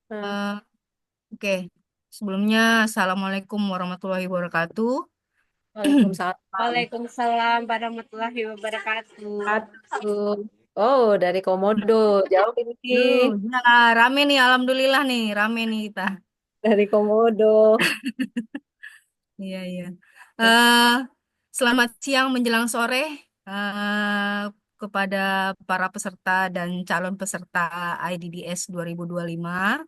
Nah, Eh, oke, Sebelumnya Assalamualaikum warahmatullahi wabarakatuh. Waalaikumsalam. Waalaikumsalam warahmatullahi wabarakatuh. Wabarakatuh. Oh, dari Komodo. Jauh ini. Ya, rame nih, alhamdulillah nih, rame nih kita. Dari Komodo. Iya, iya. Eh, Selamat siang menjelang sore eh, kepada para peserta dan calon peserta IDDS 2025.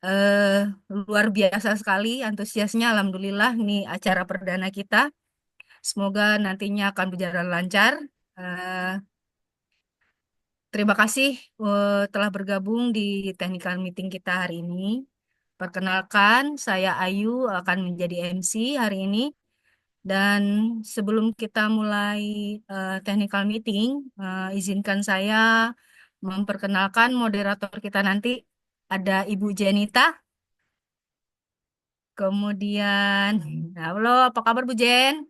Eh, Luar biasa sekali antusiasnya, alhamdulillah. Ini acara perdana kita. Semoga nantinya akan berjalan lancar. Eh, Terima kasih telah bergabung di technical meeting kita hari ini. Perkenalkan, saya Ayu akan menjadi MC hari ini. Dan sebelum kita mulai technical meeting, izinkan saya memperkenalkan moderator kita nanti. Ada Ibu Jenita, kemudian, halo, apa kabar Bu Jen?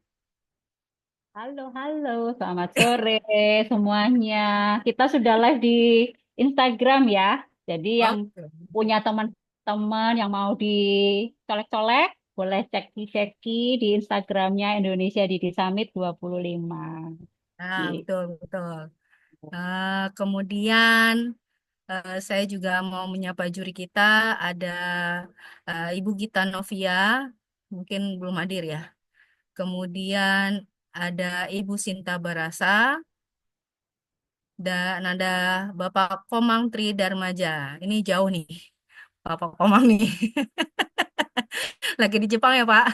Halo, halo, selamat sore semuanya. Kita sudah live di Instagram ya. Jadi yang Oke. punya teman-teman yang mau dicolek-colek, boleh ceki-ceki di Instagramnya Indonesia Didi Summit 25. Nah, Gitu. betul, betul. Kemudian saya juga mau menyapa juri kita, ada Ibu Gita Novia, mungkin belum hadir ya. Kemudian ada Ibu Sinta Barasa, dan ada Bapak Komang Tri Darmaja. Ini jauh nih, Bapak Komang nih. Lagi di Jepang ya, Pak?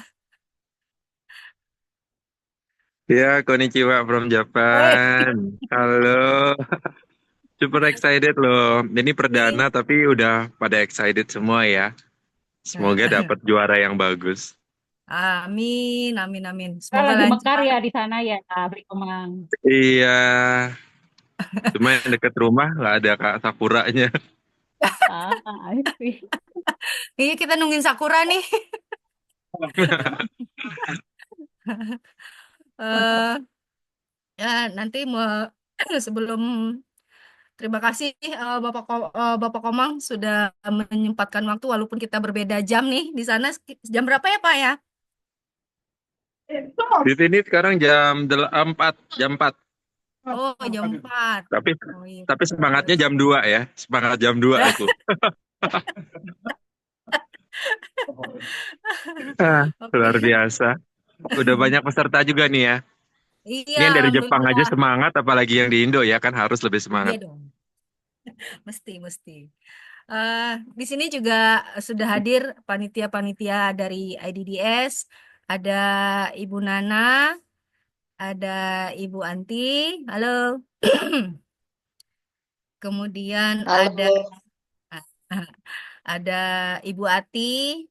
Ya, konnichiwa from Woi. Japan. Halo, super excited loh. Ini perdana Ih. tapi udah pada excited semua ya. Semoga dapat juara yang bagus. Amin, amin, amin. Kita Semoga lagi mekar lancar. ya di sana ya, Bri Kemang. Iya, cuma yang deket rumah nggak ada Kak Sakuranya. Ah, sih. Iya, kita nungguin Sakura nih. eh Ya, nanti sebelum terima kasih Bapak Komang sudah menyempatkan waktu walaupun kita berbeda jam nih di sana. Jam berapa ya, Pak ya? Di sini sekarang jam 4, jam 4. Oh, jam 4. Tapi Oh iya, tapi betul. semangatnya jam 2 ya. Semangat jam 2 aku. Ah, luar Oke. biasa. Udah banyak peserta juga nih ya. Iya, Ini yang dari Jepang aja alhamdulillah. semangat, apalagi yang di Indo ya kan harus lebih Iya semangat. dong, mesti, mesti. Eh, di sini juga sudah hadir panitia-panitia dari IDDS. Ada Ibu Nana, ada Ibu Anti. Halo. Kemudian ada Halo. ada Ibu Ati,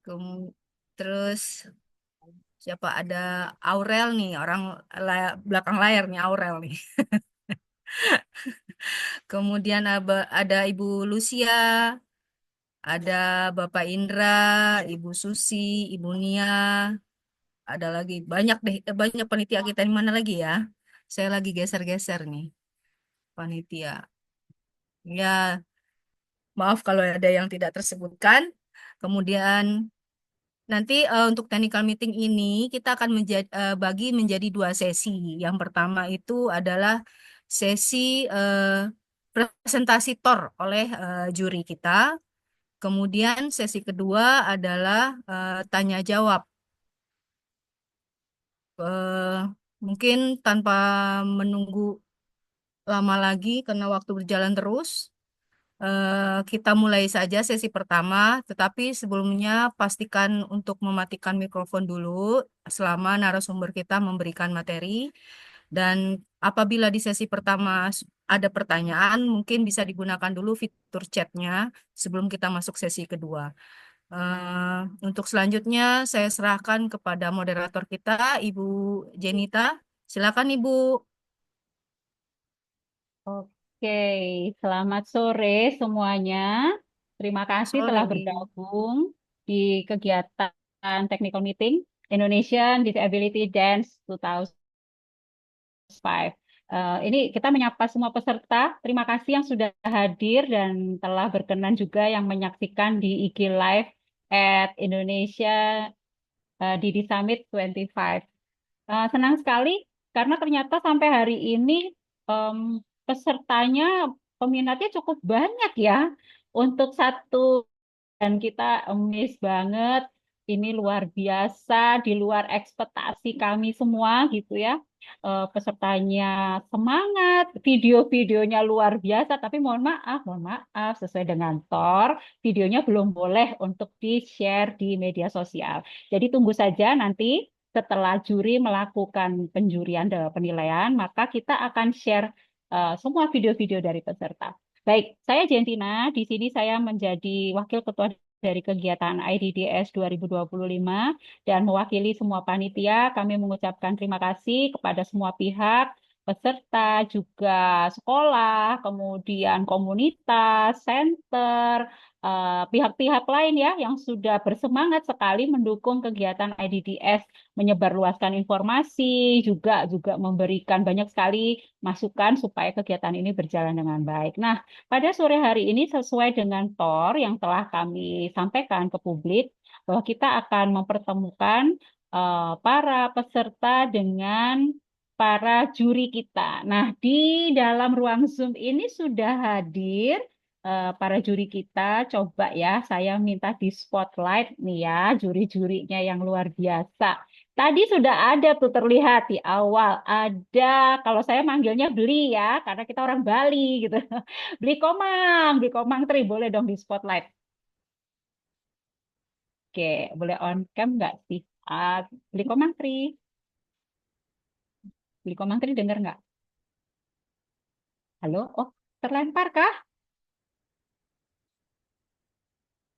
kem- terus siapa ada Aurel nih, orang belakang layar nih Aurel nih. Kemudian ada Ibu Lucia, ada Bapak Indra, Ibu Susi, Ibu Nia, ada lagi banyak deh, banyak panitia kita di mana lagi ya? Saya lagi geser-geser nih panitia. Ya, maaf kalau ada yang tidak tersebutkan. Kemudian nanti untuk technical meeting ini kita akan bagi menjadi 2 sesi. Yang pertama itu adalah sesi presentasi TOR oleh juri kita. Kemudian sesi kedua adalah tanya jawab. Eh, Mungkin tanpa menunggu lama lagi karena waktu berjalan terus. Kita mulai saja sesi pertama, tetapi sebelumnya pastikan untuk mematikan mikrofon dulu selama narasumber kita memberikan materi. Dan apabila di sesi pertama ada pertanyaan, mungkin bisa digunakan dulu fitur chatnya sebelum kita masuk sesi kedua. Untuk selanjutnya, saya serahkan kepada moderator kita, Ibu Jenita. Silakan, Ibu. Oke, selamat sore semuanya. Terima kasih telah Sore. bergabung di kegiatan Technical Meeting Indonesian Disability Dance 2005. Ini kita menyapa semua peserta. Terima kasih yang sudah hadir dan telah berkenan juga yang menyaksikan di IG Live at Indonesia Didi Summit 25. Senang sekali karena ternyata sampai hari ini em, pesertanya, peminatnya cukup banyak ya untuk satu, dan kita amazed banget. Ini luar biasa, di luar ekspektasi kami semua gitu ya. Pesertanya semangat, video-videonya luar biasa, tapi mohon maaf, sesuai dengan TOR, videonya belum boleh untuk di-share di media sosial. Jadi tunggu saja nanti setelah juri melakukan penjurian dan penilaian, maka kita akan share semua video-video dari peserta. Baik, saya Jentina. Di sini saya menjadi Wakil Ketua dari kegiatan IDDS 2025 dan mewakili semua panitia. Kami mengucapkan terima kasih kepada semua pihak, peserta, juga sekolah, kemudian komunitas, center, pihak-pihak lain ya yang sudah bersemangat sekali mendukung kegiatan IDDS, menyebarluaskan informasi, juga memberikan banyak sekali masukan supaya kegiatan ini berjalan dengan baik. Nah, pada sore hari ini sesuai dengan TOR yang telah kami sampaikan ke publik, bahwa kita akan mempertemukan para peserta dengan para juri kita. Nah, di dalam ruang Zoom ini sudah hadir para juri kita. Coba ya, saya minta di spotlight nih ya, juri-jurinya yang luar biasa. Tadi sudah ada tuh terlihat di awal, ada, kalau saya manggilnya Beli ya, karena kita orang Bali gitu. Beli Komang Tri, boleh dong di spotlight. Oke, boleh on cam nggak sih? Beli Komang Tri, Beli Komang Tri dengar nggak? Halo? Oh, terlempar kah?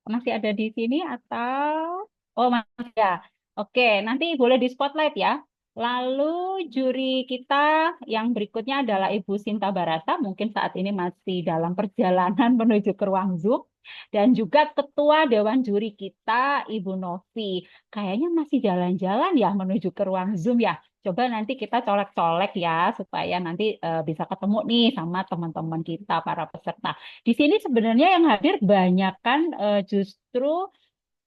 Masih ada di sini atau? Oh, masih ya. Oke, nanti boleh di spotlight ya. Lalu juri kita yang berikutnya adalah Ibu Sinta Barata, mungkin saat ini masih dalam perjalanan menuju ke ruang Zoom. Dan juga Ketua Dewan Juri kita, Ibu Novi. Kayaknya masih jalan-jalan ya menuju ke ruang Zoom ya. Coba nanti kita colek-colek ya, supaya nanti bisa ketemu nih sama teman-teman kita, para peserta. Di sini sebenarnya yang hadir banyak kan justru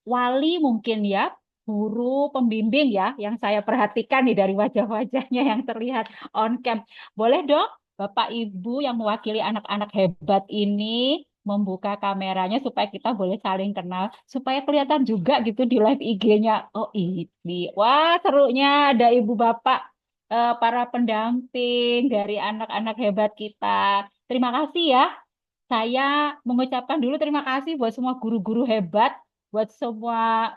wali mungkin ya, guru pembimbing ya, yang saya perhatikan nih dari wajah-wajahnya yang terlihat on cam. Boleh dong Bapak Ibu yang mewakili anak-anak hebat ini membuka kameranya supaya kita boleh saling kenal, supaya kelihatan juga gitu di live IG-nya. Oh ini, wah serunya ada Ibu Bapak para pendamping dari anak-anak hebat kita. Terima kasih ya. Saya mengucapkan dulu terima kasih buat semua guru-guru hebat, buat semua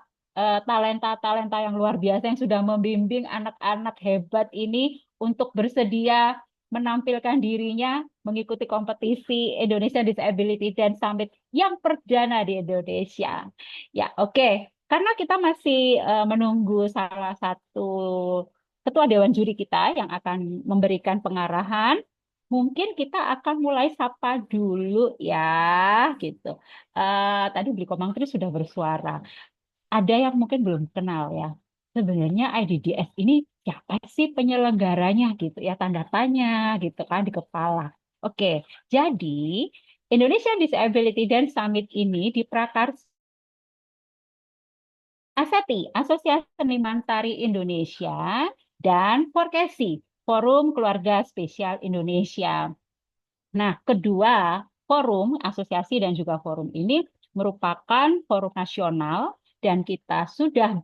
talenta-talenta yang luar biasa yang sudah membimbing anak-anak hebat ini untuk bersedia menampilkan dirinya mengikuti kompetisi Indonesia Disability Dance Summit yang perdana di Indonesia. Ya, oke. Karena kita masih menunggu salah satu ketua Dewan Juri kita yang akan memberikan pengarahan. Mungkin kita akan mulai sapa dulu ya, gitu. Tadi Beli Komang Tri sudah bersuara. Ada yang mungkin belum kenal ya. Sebenarnya IDDS ini siapa sih penyelenggaranya gitu ya, tanda tanya gitu kan di kepala. Oke, jadi Indonesia Disability Dance Summit ini diprakarsa ASETI, Asosiasi Seniman Tari Indonesia, dan Forkesi, Forum Keluarga Spesial Indonesia. Nah, kedua forum, asosiasi dan juga forum ini merupakan forum nasional dan kita sudah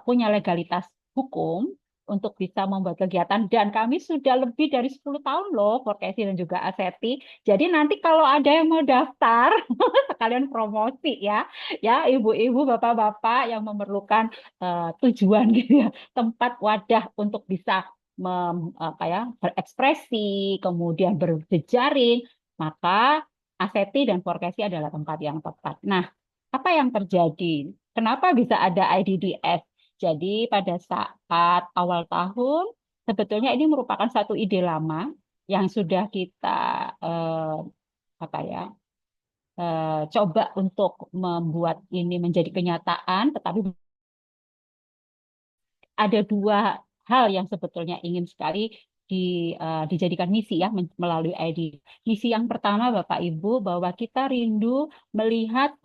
punya legalitas hukum untuk bisa membuat kegiatan dan kami sudah lebih dari 10 tahun loh Forkesi dan juga Aseti. Jadi nanti kalau ada yang mau daftar sekalian promosi ya, ya ibu-ibu, bapak-bapak yang memerlukan tujuan gitu ya, tempat wadah untuk bisa berekspresi, kemudian berjejaring, maka Aseti dan Forkesi adalah tempat yang tepat. Nah, apa yang terjadi? Kenapa bisa ada IDDS? Jadi pada saat awal tahun, sebetulnya ini merupakan satu ide lama yang sudah kita coba untuk membuat ini menjadi kenyataan, tetapi ada dua hal yang sebetulnya ingin sekali dijadikan misi ya melalui ID. Misi yang pertama Bapak Ibu bahwa kita rindu melihat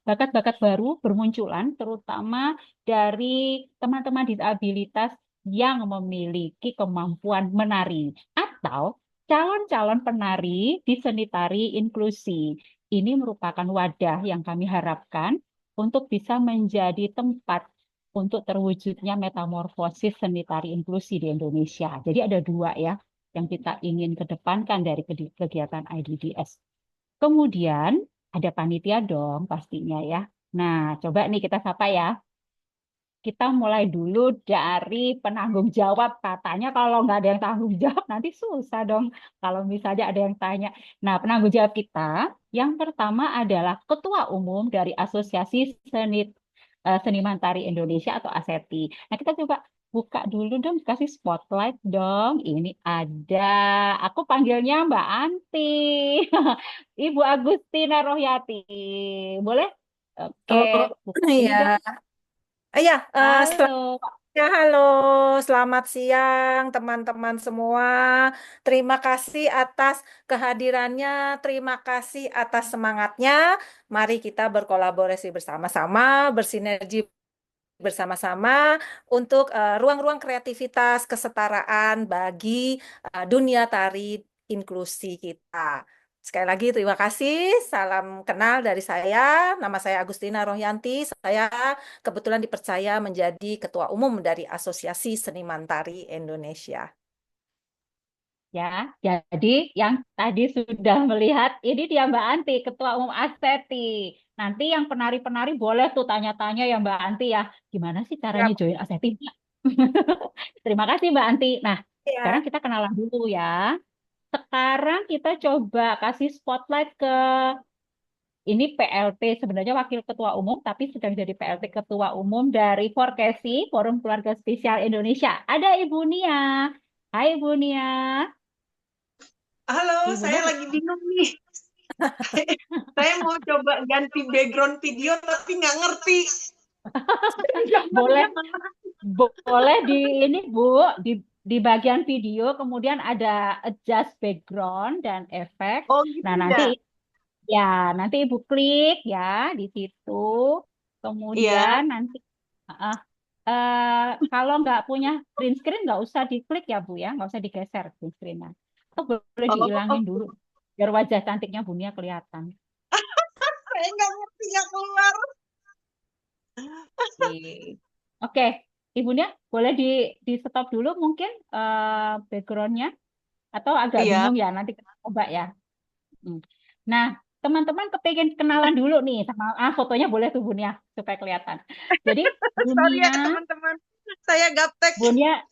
bakat-bakat baru bermunculan terutama dari teman-teman disabilitas yang memiliki kemampuan menari atau calon-calon penari di seni tari inklusi. Ini merupakan wadah yang kami harapkan untuk bisa menjadi tempat untuk terwujudnya metamorfosis seni tari inklusi di Indonesia. Jadi ada dua ya yang kita ingin kedepankan dari kegiatan IDDS. Kemudian ada panitia dong pastinya ya. Nah, coba nih kita sapa ya. Kita mulai dulu dari penanggung jawab. Katanya kalau nggak ada yang tanggung jawab nanti susah dong kalau misalnya ada yang tanya. Nah, penanggung jawab kita yang pertama adalah Ketua Umum dari Asosiasi Seniman Tari Indonesia atau ASETI. Nah, kita coba buka dulu dong, kasih spotlight dong. Ini ada, aku panggilnya Mbak Anti, Ibu Agustina Rohyati. Boleh? Oke, Oh, buka ini iya. dong. Iya, Halo. halo, selamat siang teman-teman semua. Terima kasih atas kehadirannya, terima kasih atas semangatnya. Mari kita berkolaborasi bersama-sama, bersinergi bersama-sama untuk ruang-ruang kreativitas kesetaraan bagi dunia tari inklusi kita. Sekali lagi terima kasih. Salam kenal dari saya. Nama saya Agustina Rohyanti. Saya kebetulan dipercaya menjadi Ketua Umum dari Asosiasi Seniman Tari Indonesia. Ya, jadi yang tadi sudah melihat ini dia Mbak Anti, Ketua Umum Asteti. Nanti yang penari-penari boleh tuh tanya-tanya ya Mbak Anti ya, gimana sih caranya Ya, join Asteti? Terima kasih Mbak Anti. Nah, sekarang ya. kita kenalan dulu ya. Sekarang kita coba kasih spotlight ke ini PLT sebenarnya Wakil Ketua Umum, tapi sedang jadi PLT Ketua Umum dari Forkesi, Forum Keluarga Spesial Indonesia. Ada Ibu Nia. Hai Ibu Nia. Halo, Ibu saya Nia lagi bingung nih. Saya mau coba ganti background video tapi nggak ngerti. boleh Gambarnya mana? boleh di ini Bu, di bagian video kemudian ada adjust background dan efek. Oh Nah, gitu nanti ya? ya nanti Ibu klik ya di situ. Iya. Kemudian nanti eh, kalau nggak punya green screen nggak usah diklik ya Bu ya, nggak usah digeser green screen-nya. Atau boleh Oh, dihilangin dulu biar wajah cantiknya Bu Nia kelihatan. saya nggak ngerti nggak keluar. Oke, Oke, Ibu Nia boleh di stop dulu mungkin background-nya atau agak Iya. bingung ya nanti kita coba ya. Hmm. Nah, teman-teman kepengen kenalan dulu nih sama fotonya boleh tuh Bu Nia supaya kelihatan. Jadi Bu Sorry ya Nia, teman-teman. Saya gaptek. Bu Nia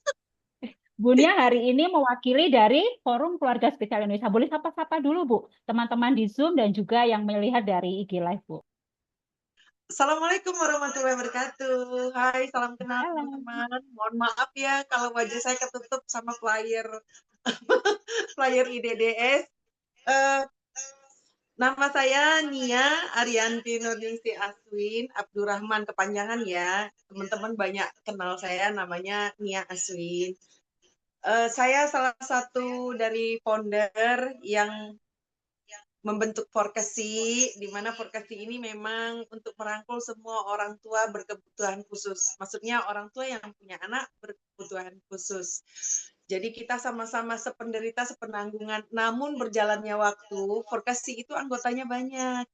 Bu Nia hari ini mewakili dari Forum Keluarga Spesial Indonesia. Boleh sapa-sapa dulu, Bu. Teman-teman di Zoom dan juga yang melihat dari IG Live, Bu. Assalamualaikum warahmatullahi wabarakatuh. Hai, salam kenal Halo. teman-teman. Mohon maaf ya kalau wajah saya ketutup sama flyer flyer IDDS. Eh, Nama saya Nia Arianti Nurningsi Aswin Abdurrahman kepanjangan ya. Teman-teman banyak kenal saya namanya Nia Aswin. Saya salah satu dari founder yang membentuk Forkesi, di mana Forkesi ini memang untuk merangkul semua orang tua berkebutuhan khusus. Maksudnya orang tua yang punya anak berkebutuhan khusus. Jadi kita sama-sama sependerita, sepenanggungan. Namun berjalannya waktu, Forkesi itu anggotanya banyak.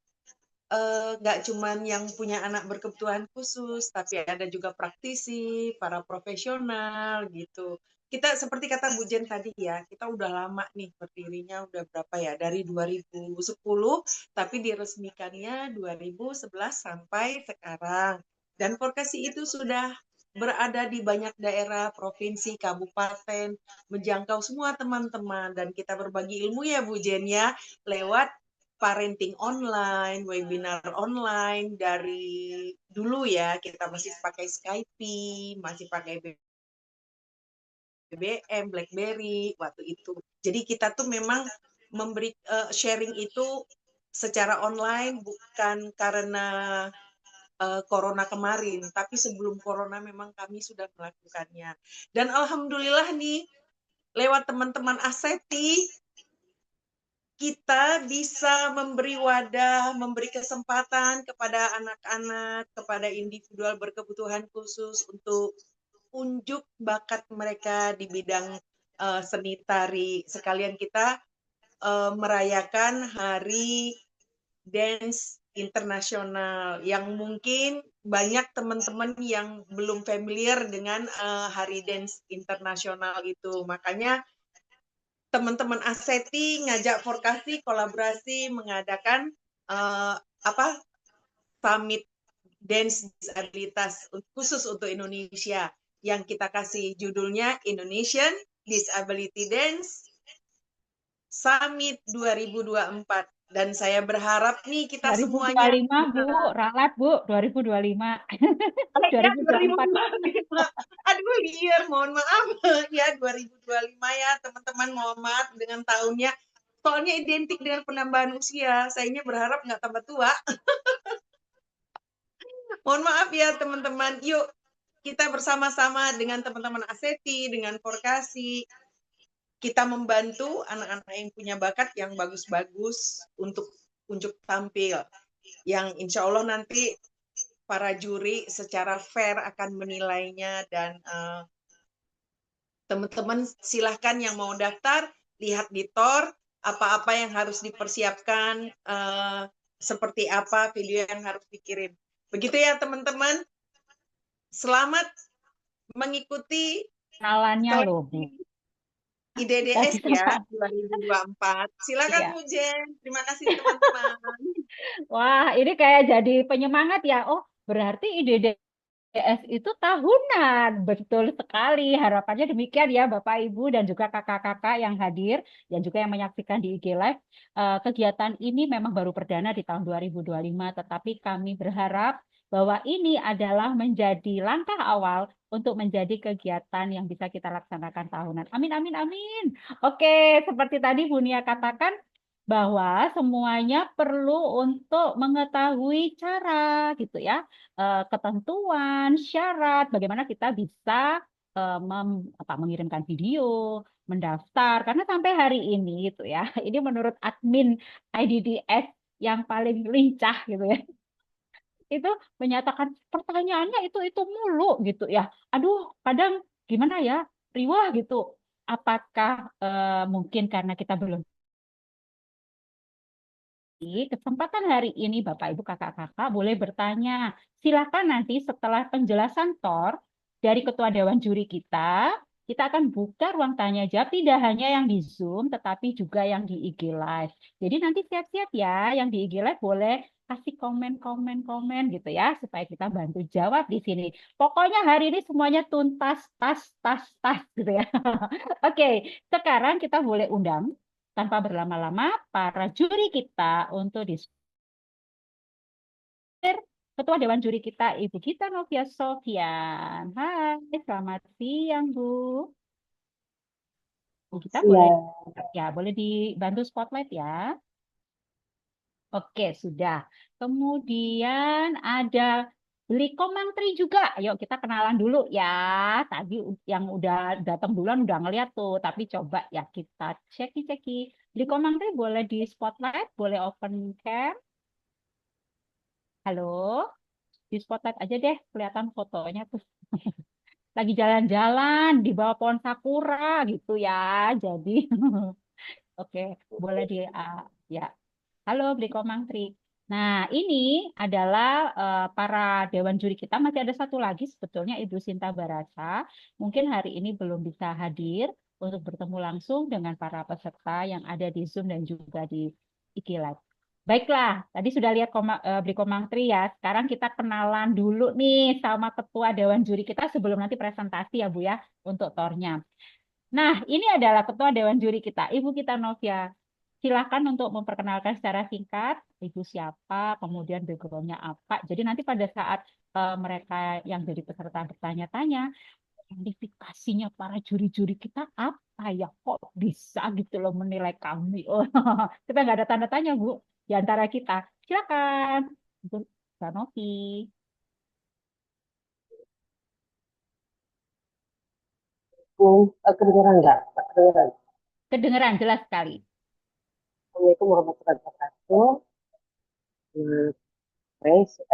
Nggak cuman yang punya anak berkebutuhan khusus, tapi ada juga praktisi, para profesional gitu. Kita seperti kata Bu Jen tadi ya, kita udah lama nih berdirinya udah berapa ya, dari 2010, tapi diresmikannya 2011 sampai sekarang. Dan Forkesi itu sudah berada di banyak daerah, provinsi, kabupaten, menjangkau semua teman-teman. Dan kita berbagi ilmu ya Bu Jen ya, lewat parenting online, webinar online dari dulu ya, kita masih pakai Skype, masih pakai BBM, BlackBerry waktu itu. Jadi kita tuh memang memberi sharing itu secara online bukan karena corona kemarin, tapi sebelum corona memang kami sudah melakukannya. Dan alhamdulillah nih lewat teman-teman Aseti, kita bisa memberi wadah, memberi kesempatan kepada anak-anak, kepada individual berkebutuhan khusus untuk unjuk bakat mereka di bidang seni tari. Sekalian kita merayakan Hari Dance Internasional yang mungkin banyak teman-teman yang belum familiar dengan Hari Dance Internasional itu. Makanya teman-teman Aseti ngajak Vokasi kolaborasi mengadakan summit dance disabilitas khusus untuk Indonesia yang kita kasih judulnya Indonesian Disability Dance Summit 2024. Dan saya berharap nih kita semuanya 2025, Bu. Ralat, Bu. 2025. ya 2024. 2025. Aduh, liar, mohon maaf. Ya, 2025 ya, teman-teman, mohon maaf dengan tahunnya. Soalnya identik dengan penambahan usia. Sayanya berharap nggak tambah tua. Mohon maaf ya, teman-teman. Yuk, kita bersama-sama dengan teman-teman Aseti, dengan Vokasi, kita membantu anak-anak yang punya bakat yang bagus-bagus untuk tampil. Yang insya Allah nanti para juri secara fair akan menilainya dan teman-teman silahkan yang mau daftar, lihat di TOR, apa-apa yang harus dipersiapkan, seperti apa video yang harus dikirim. Begitu ya teman-teman. Selamat mengikuti Kenalannya loh, Bu. IDDS ya 2024. Silakan Iya. Bu Jen. Terima kasih teman-teman. Wah, ini kayak jadi penyemangat ya. Oh, berarti IDDS itu tahunan. Betul sekali. Harapannya demikian ya Bapak, Ibu, dan juga kakak-kakak yang hadir, dan juga yang menyaksikan di IG Live. Kegiatan ini memang baru perdana di tahun 2025, tetapi kami berharap bahwa ini adalah menjadi langkah awal untuk menjadi kegiatan yang bisa kita laksanakan tahunan. Amin, amin, amin. Oke, seperti tadi Bu Nia katakan, bahwa semuanya perlu untuk mengetahui cara gitu ya, ketentuan, syarat, bagaimana kita bisa mengirimkan video, mendaftar, karena sampai hari ini gitu ya, ini menurut admin IDDS yang paling lincah gitu ya, itu menyatakan pertanyaannya itu mulu gitu ya. Aduh, kadang gimana ya, riwah gitu. Apakah mungkin karena kita belum kesempatan hari ini Bapak Ibu Kakak-kakak boleh bertanya. Silakan nanti setelah penjelasan TOR dari Ketua Dewan Juri kita akan buka ruang tanya jawab tidak hanya yang di Zoom tetapi juga yang di IG Live. Jadi nanti siap-siap ya yang di IG Live boleh kasih komen gitu ya supaya kita bantu jawab di sini. Pokoknya hari ini semuanya tuntas tas gitu ya. Oke, sekarang kita boleh undang tanpa berlama-lama para juri kita untuk diskusi. Ketua Dewan Juri kita, Ibu Gita Novia Sofyan. Hai, selamat siang, Bu. Bu Gita boleh dibantu spotlight ya. Oke, sudah. Kemudian ada Bliko Mantri juga. Ayo kita kenalan dulu ya. Tadi yang udah datang duluan udah ngeliat tuh, tapi coba ya kita ceki. Bliko Mantri boleh di spotlight, boleh open cam. Halo, di spotlight aja deh, kelihatan fotonya tuh. Lagi jalan-jalan di bawah pohon sakura gitu ya. Jadi, oke, boleh di ya. Halo, Bliko Mantri. Nah, ini adalah para dewan juri kita. Masih ada satu lagi sebetulnya Ibu Sinta Barasa. Mungkin hari ini belum bisa hadir untuk bertemu langsung dengan para peserta yang ada di Zoom dan juga di IG Live. Baiklah, tadi sudah lihat Bliko Mantri ya. Sekarang kita kenalan dulu nih sama Ketua Dewan Juri kita sebelum nanti presentasi ya Bu ya untuk tornya. Nah, ini adalah Ketua Dewan Juri kita, Ibu Gita Novia. Silakan untuk memperkenalkan secara singkat Ibu siapa, kemudian background-nya apa. Jadi nanti pada saat mereka yang jadi peserta bertanya-tanya, kualifikasinya para juri-juri kita apa ya? Kok bisa gitu loh menilai kami? Oh, kita nggak ada tanda tanya, Bu, di antara kita. Silakan, Bu Novi. Kedengeran nggak? Kedengeran. Kedengeran jelas sekali. Assalamualaikum warahmatullahi wabarakatuh.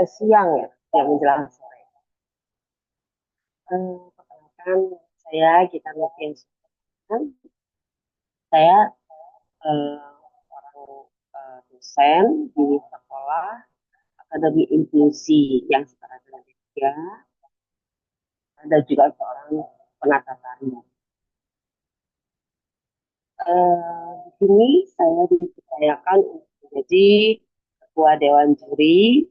Siang ya, yang menjelang sore. Perkenalkan, saya Gita Novian Sudirman. Saya orang dosen di sekolah Akademi Inklusi yang setara dengan D3, ada juga seorang penata tari. Di sini saya dipercayakan untuk menjadi ketua dewan juri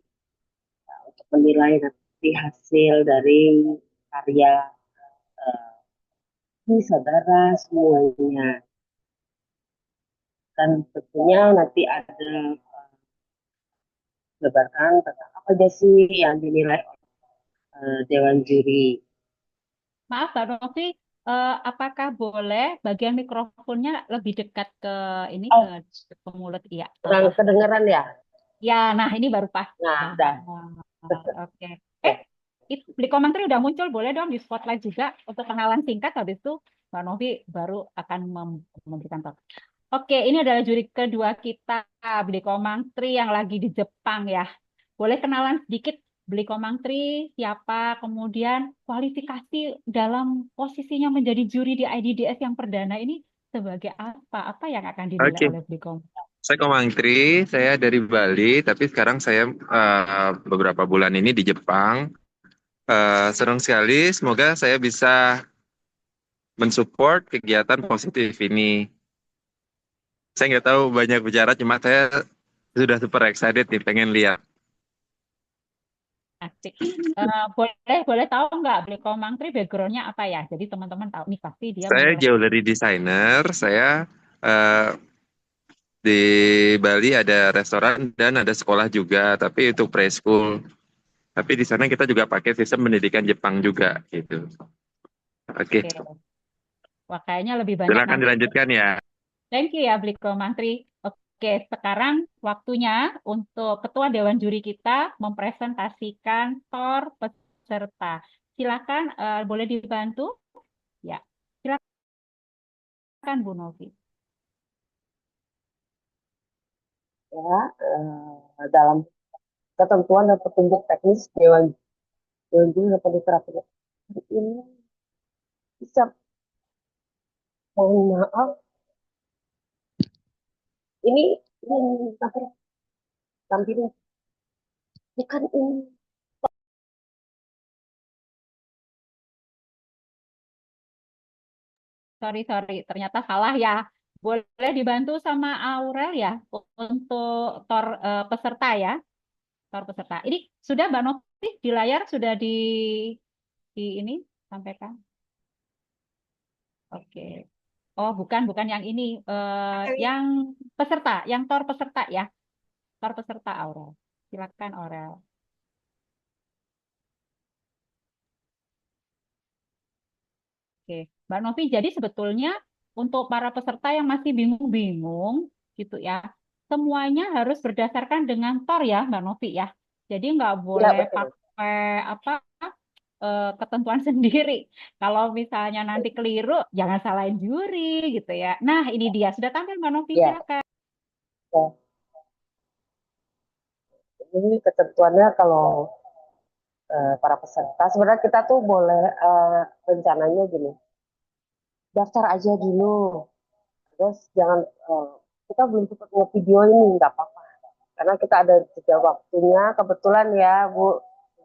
untuk menilai nanti hasil dari karya ini saudara semuanya. Dan tentunya nanti ada jabarkan tentang apa aja sih yang dinilai dewan juri. Maaf, Mbak Novi, apakah boleh bagian mikrofonnya lebih dekat ke ini ke mulut? Iya. Kurang kedengeran ya? Ya, nah ini baru pas. Nah, udah. Oke. Itu Beli Komentari udah muncul, boleh dong di spotlight juga untuk kenalan singkat. Habis itu Mbak Novi baru akan memberikan talk. Oke, ini adalah juri kedua kita, Beli Komangtri yang lagi di Jepang ya. Boleh kenalan sedikit Beli Komangtri siapa, kemudian kualifikasi dalam posisinya menjadi juri di IDDS yang perdana ini sebagai apa? Apa yang akan dinilai Oke, oleh Beli Komangtri? saya Komangtri, saya dari Bali, tapi sekarang saya beberapa bulan ini di Jepang. Senang sekali, semoga saya bisa mensupport kegiatan positif ini. Saya nggak tahu banyak bicara, cuma saya sudah super excited nih, pengen lihat. Asik. Boleh tahu nggak Beli Komangtri background-nya apa ya? Jadi teman-teman tahu nih pasti dia Saya menilai. jewelry designer, saya eh, di Bali ada restoran dan ada sekolah juga, tapi itu preschool. Tapi di sana kita juga pakai sistem pendidikan Jepang juga gitu. Oke, Oke. Wah, kayaknya lebih banyak silakan nanti. dilanjutkan ya. Thank you ya, Bliko Mantri. Oke, sekarang waktunya untuk Ketua Dewan Juri kita mempresentasikan TOR peserta. Silakan, boleh dibantu? Ya, silakan Bu Novi. Ya, dalam ketentuan dan petunjuk teknis dewan juri dapat diterapkan. Ini bisa, mohon maaf, ini tampilin bukan ini. Sorry, ternyata salah ya. Boleh dibantu sama Aurel ya untuk TOR peserta ya. TOR peserta. Ini sudah Mbak Novi di layar sudah di ini sampaikan. Oke. Oh, bukan yang ini, yang peserta, yang TOR peserta ya, TOR peserta Aurel. Silakan Aurel. Oke, Mbak Novi. Jadi sebetulnya untuk para peserta yang masih bingung-bingung, gitu ya, semuanya harus berdasarkan dengan TOR ya, Mbak Novi ya. Jadi nggak Ya, boleh betul. pakai apa ketentuan sendiri. Kalau misalnya nanti keliru, jangan salahin juri gitu ya. Nah, ini dia sudah tampil Mbak Novi, Ya, silakan. ya. Ini ketentuannya kalau para peserta, sebenarnya kita tuh boleh rencananya gini, daftar aja dulu, terus jangan kita belum sempat video ini nggak apa-apa, karena kita ada jeda waktunya kebetulan ya Bu,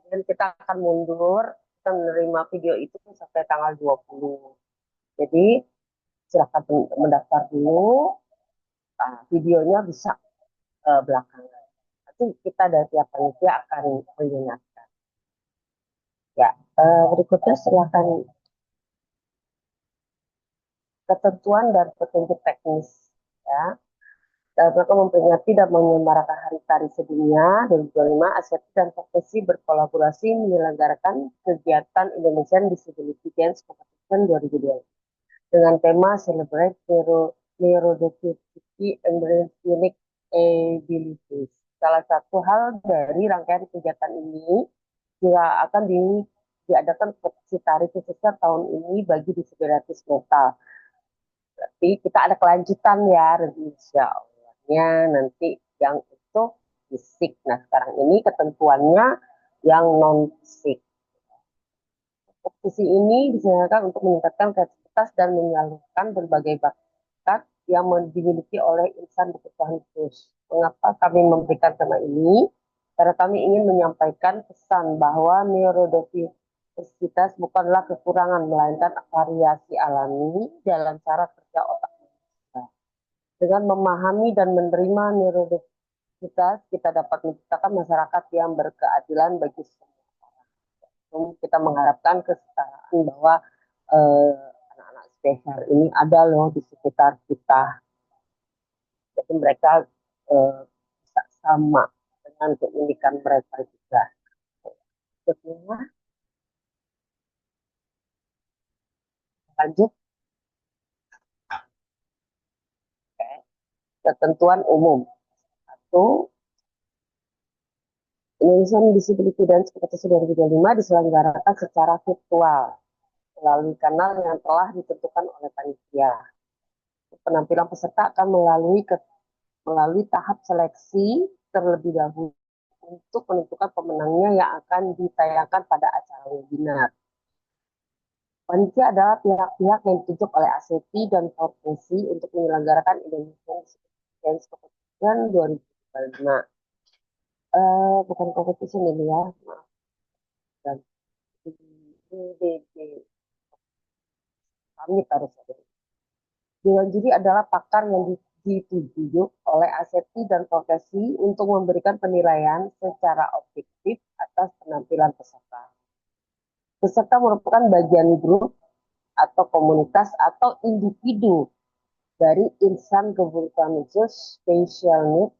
dan kita akan mundur, kita menerima video itu sampai tanggal 20. Jadi silakan mendaftar dulu, videonya bisa belakangan. Nanti kita dari pihak panitia akan mengingatkan. Ya, berikutnya silakan ketentuan dan petunjuk teknis. Ya, dalam rangka memperingati dan menyemarakan Hari Tari Sedunia 2025, ASEP dan Profesi berkolaborasi menyelenggarakan kegiatan Indonesian Disability Dance Competition 2022 dengan tema Celebrate Neurodiversity and Unique Abilities. Salah satu hal dari rangkaian kegiatan ini juga akan diadakan kompetisi tari khususnya tahun ini bagi disabilitas mental. Berarti kita ada kelanjutan ya, insya Allahnya nanti yang itu fisik. Nah sekarang ini ketentuannya yang non fisik. Kompetisi ini diselenggarakan untuk meningkatkan kreativitas dan menyalurkan berbagai bakat yang dimiliki oleh insan berkebutuhan khusus. Mengapa kami memberikan tema ini? Karena kami ingin menyampaikan pesan bahwa neurodiversitas bukanlah kekurangan, melainkan variasi alami dalam cara kerja otak manusia. Dengan memahami dan menerima neurodiversitas, kita dapat menciptakan masyarakat yang berkeadilan bagi semua. Kita mengharapkan kesetaraan bahwa anak-anak spesial ini ada loh di sekitar kita. Jadi mereka bisa sama dengan keunikan mereka juga. Seterusnya, lanjut. Oke. Ketentuan umum. Satu, Indonesian Disability Dance Competition 2025 diselenggarakan secara virtual melalui kanal yang telah ditentukan oleh panitia. Penampilan peserta akan melalui tahap seleksi terlebih dahulu untuk menentukan pemenangnya yang akan ditayangkan pada acara webinar. Panitia adalah pihak-pihak yang ditunjuk oleh ASETI dan Fortesi untuk menyelenggarakan Indonesian Dance Competition 2025. Bukan competition ini ya, maaf. Dan IDD kami harus ada. Dewan juri adalah pakar yang ditunjuk oleh ASETI dan Fortesi untuk memberikan penilaian secara objektif atas penampilan peserta. Peserta merupakan bagian grup atau komunitas atau individu dari insan kebutuhan khusus special needs.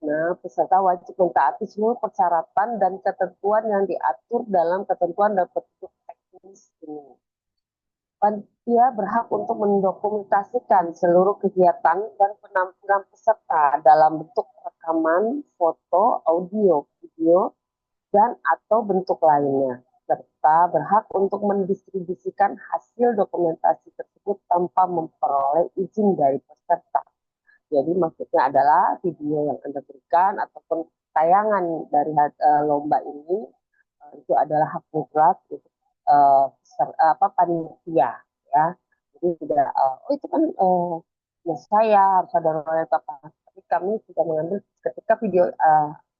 Nah, peserta wajib mentaati seluruh persyaratan dan ketentuan yang diatur dalam ketentuan dan petunjuk teknis ini. Panitia berhak untuk mendokumentasikan seluruh kegiatan dan penampilan peserta dalam bentuk rekaman, foto, audio, video, dan atau bentuk lainnya, serta berhak untuk mendistribusikan hasil dokumentasi tersebut tanpa memperoleh izin dari peserta. Jadi maksudnya adalah video yang Anda berikan ataupun tayangan dari lomba ini itu adalah hak mutlak panitia ya. Jadi tidak oh itu kan ya saya harus ada royalti apa. Tapi kami sudah mengambil ketika video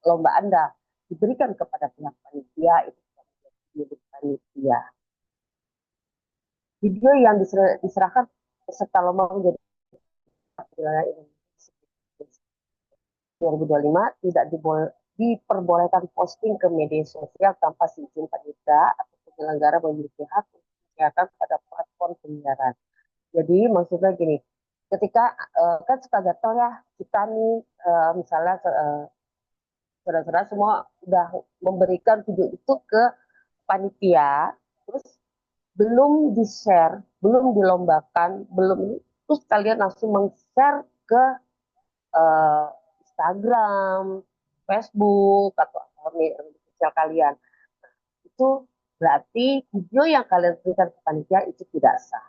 lomba Anda diberikan kepada pihak panitia itu milik panitia. Video yang diserahkan peserta lomba menjadi wilayah ini 2025 tidak diperbolehkan posting ke media sosial tanpa izin panitia atau penyelenggara memiliki hak untuk menyiarkan pada platform penyiaran. Jadi maksudnya gini, ketika kan suka gatel ya kita nih misalnya saudara-saudara semua udah memberikan video itu ke panitia, terus belum di-share, belum dilombakan, belum terus kalian langsung meng-share ke Instagram, Facebook, atau media sosial kalian. Itu berarti video yang kalian berikan ke panitia itu tidak sah.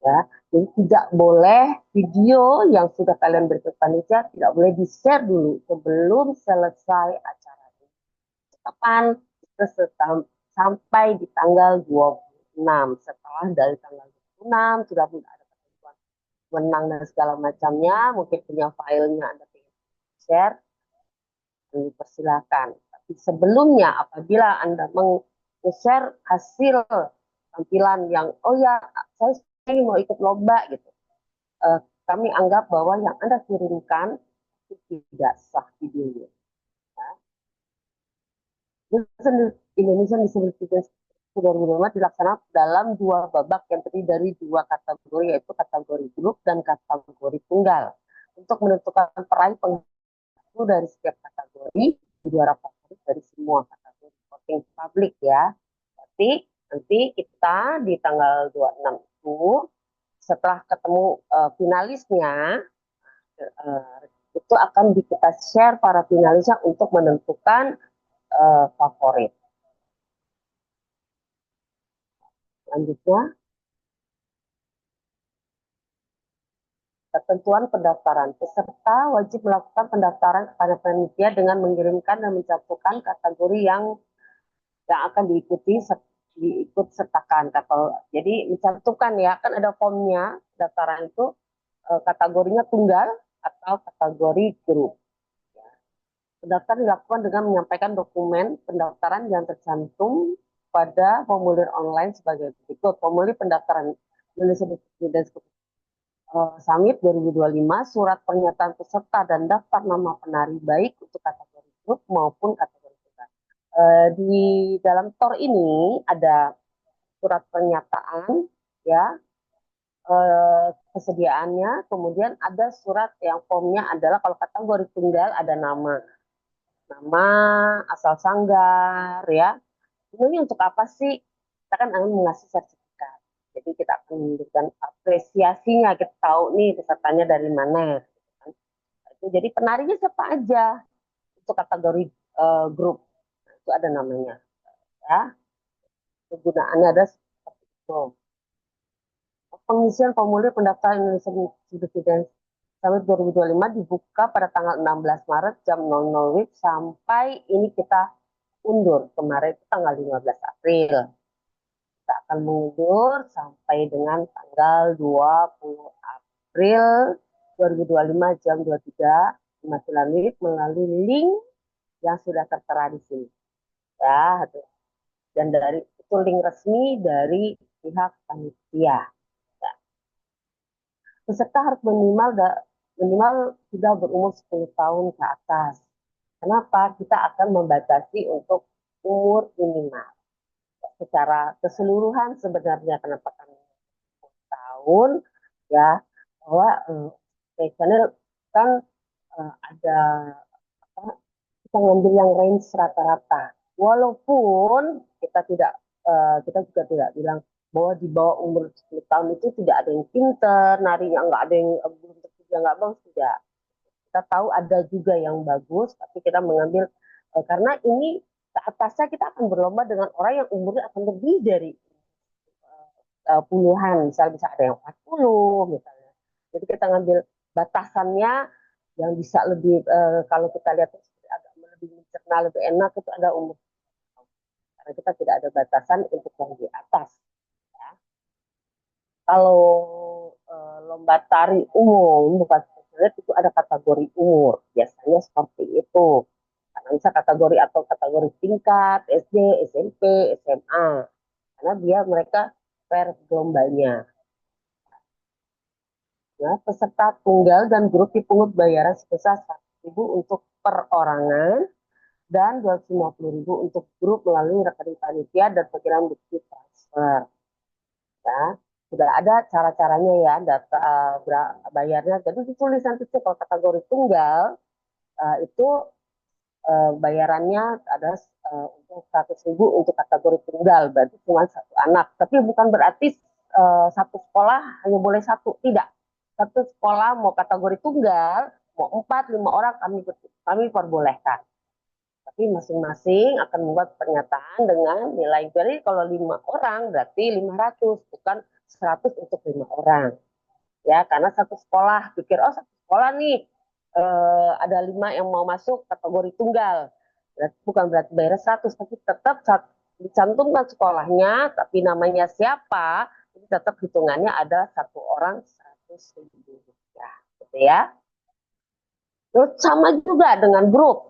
Ya, jadi tidak boleh video yang sudah kalian berikan ke panitia tidak boleh di-share dulu sebelum selesai acara ini. Kapan? Sampai di tanggal 26. Setelah dari tanggal 26 sudah ada ketentuan menang dan segala macamnya, mungkin punya filenya Anda share, dipersilakan. Tapi sebelumnya apabila Anda meng-share hasil tampilan yang oh ya saya mau ikut lomba gitu, kami anggap bahwa yang Anda kirimkan itu tidak sah videonya. Indonesia Disability Dance 2025 dilaksanakan dalam 2 babak yang terdiri dari 2 kategori, yaitu kategori grup dan kategori tunggal. Untuk menentukan peraih penghargaan dari setiap kategori, juara favorit dari semua kategori voting publik ya. Tapi nanti kita di tanggal 26 itu setelah ketemu finalisnya itu akan kita share para finalisnya untuk menentukan favorit. Selanjutnya, ketentuan pendaftaran. Peserta wajib melakukan pendaftaran kepada panitia dengan mengirimkan dan mencantumkan kategori yang akan diikut sertakan. Jadi mencantumkan ya, kan ada formnya pendaftaran itu kategorinya tunggal atau kategori grup. Pendaftaran dilakukan dengan menyampaikan dokumen pendaftaran yang tercantum pada formulir online sebagai berikut. Formulir pendaftaran Indonesia Students Summit 2025, surat pernyataan peserta dan daftar nama penari baik untuk kategori grup maupun kategori tunggal. Di dalam TOR ini ada surat pernyataan ya, kesediaannya, kemudian ada surat yang formnya adalah kalau kategori tunggal ada nama asal sanggar ya. Ini untuk apa sih? Kita kan akan mengasih sertifikat. Jadi kita akan memberikan apresiasinya, kita tahu nih pesertanya dari mana. Jadi penarinya siapa aja untuk kategori grup, itu ada namanya. Ya, kegunaannya ada seperti itu. Pengisian formulir pendaftaran Indonesia Students Summit 2025 dibuka pada tanggal 16 Maret jam 00 WIB sampai ini kita undur kemarin tanggal 15 April. Kita akan mengundur sampai dengan tanggal 20 April 2025 jam 23.59 WIB melalui link yang sudah tertera di sini. Ya, dan dari itu link resmi dari pihak panitia. Ya. Peserta harus minimal sudah berumur 10 tahun ke atas. Kenapa? Kita akan membatasi untuk umur minimal. Secara keseluruhan sebenarnya kenapa kami 10 tahun ya, bahwa channel kan ada apa, kita ngambil yang range rata-rata. Walaupun kita juga tidak bilang bahwa di bawah umur 10 tahun itu tidak ada yang pinter, narinya nggak ada yang belum tentu dia nggak bagus, tidak. Kita tahu ada juga yang bagus, tapi kita mengambil karena ini ke atasnya kita akan berlomba dengan orang yang umurnya akan lebih dari puluhan, misalnya bisa ada yang 40 misalnya. Jadi kita ngambil batasannya yang bisa lebih kalau kita lihat agak lebih mencerna, lebih enak itu ada umur. Karena kita tidak ada batasan untuk yang di atas. Ya. Kalau lomba tari umum bukan spesialis itu ada kategori umur, biasanya seperti itu. Karena bisa kategori atau kategori tingkat SD, SMP, SMA. Karena mereka per gelombanya. Ya, peserta tunggal dan grup dipungut bayaran sebesar 100.000 untuk perorangan dan 250.000 untuk grup melalui rekening panitia dan perkiraan bukti transfer. Ya, sudah ada cara-caranya ya, data bayarnya. Jadi ditulis nanti kalau kategori tunggal itu bayarannya ada untuk 100.000 untuk kategori tunggal, berarti cuma satu anak. Tapi bukan berarti satu sekolah hanya boleh satu, tidak. Satu sekolah mau kategori tunggal, mau 4, 5 orang kami perbolehkan. Tapi masing-masing akan membuat pernyataan dengan nilai. Jadi kalau 5 orang berarti 500, bukan 100 untuk 5 orang. Ya, karena satu sekolah pikir satu sekolah nih ada 5 yang mau masuk kategori tunggal. Bukan berarti bayar 100, tapi tetap dicantumkan sekolahnya, tapi namanya siapa, jadi tetap hitungannya ada satu orang 100.000 rupiah, gitu ya. Terus sama juga dengan grup,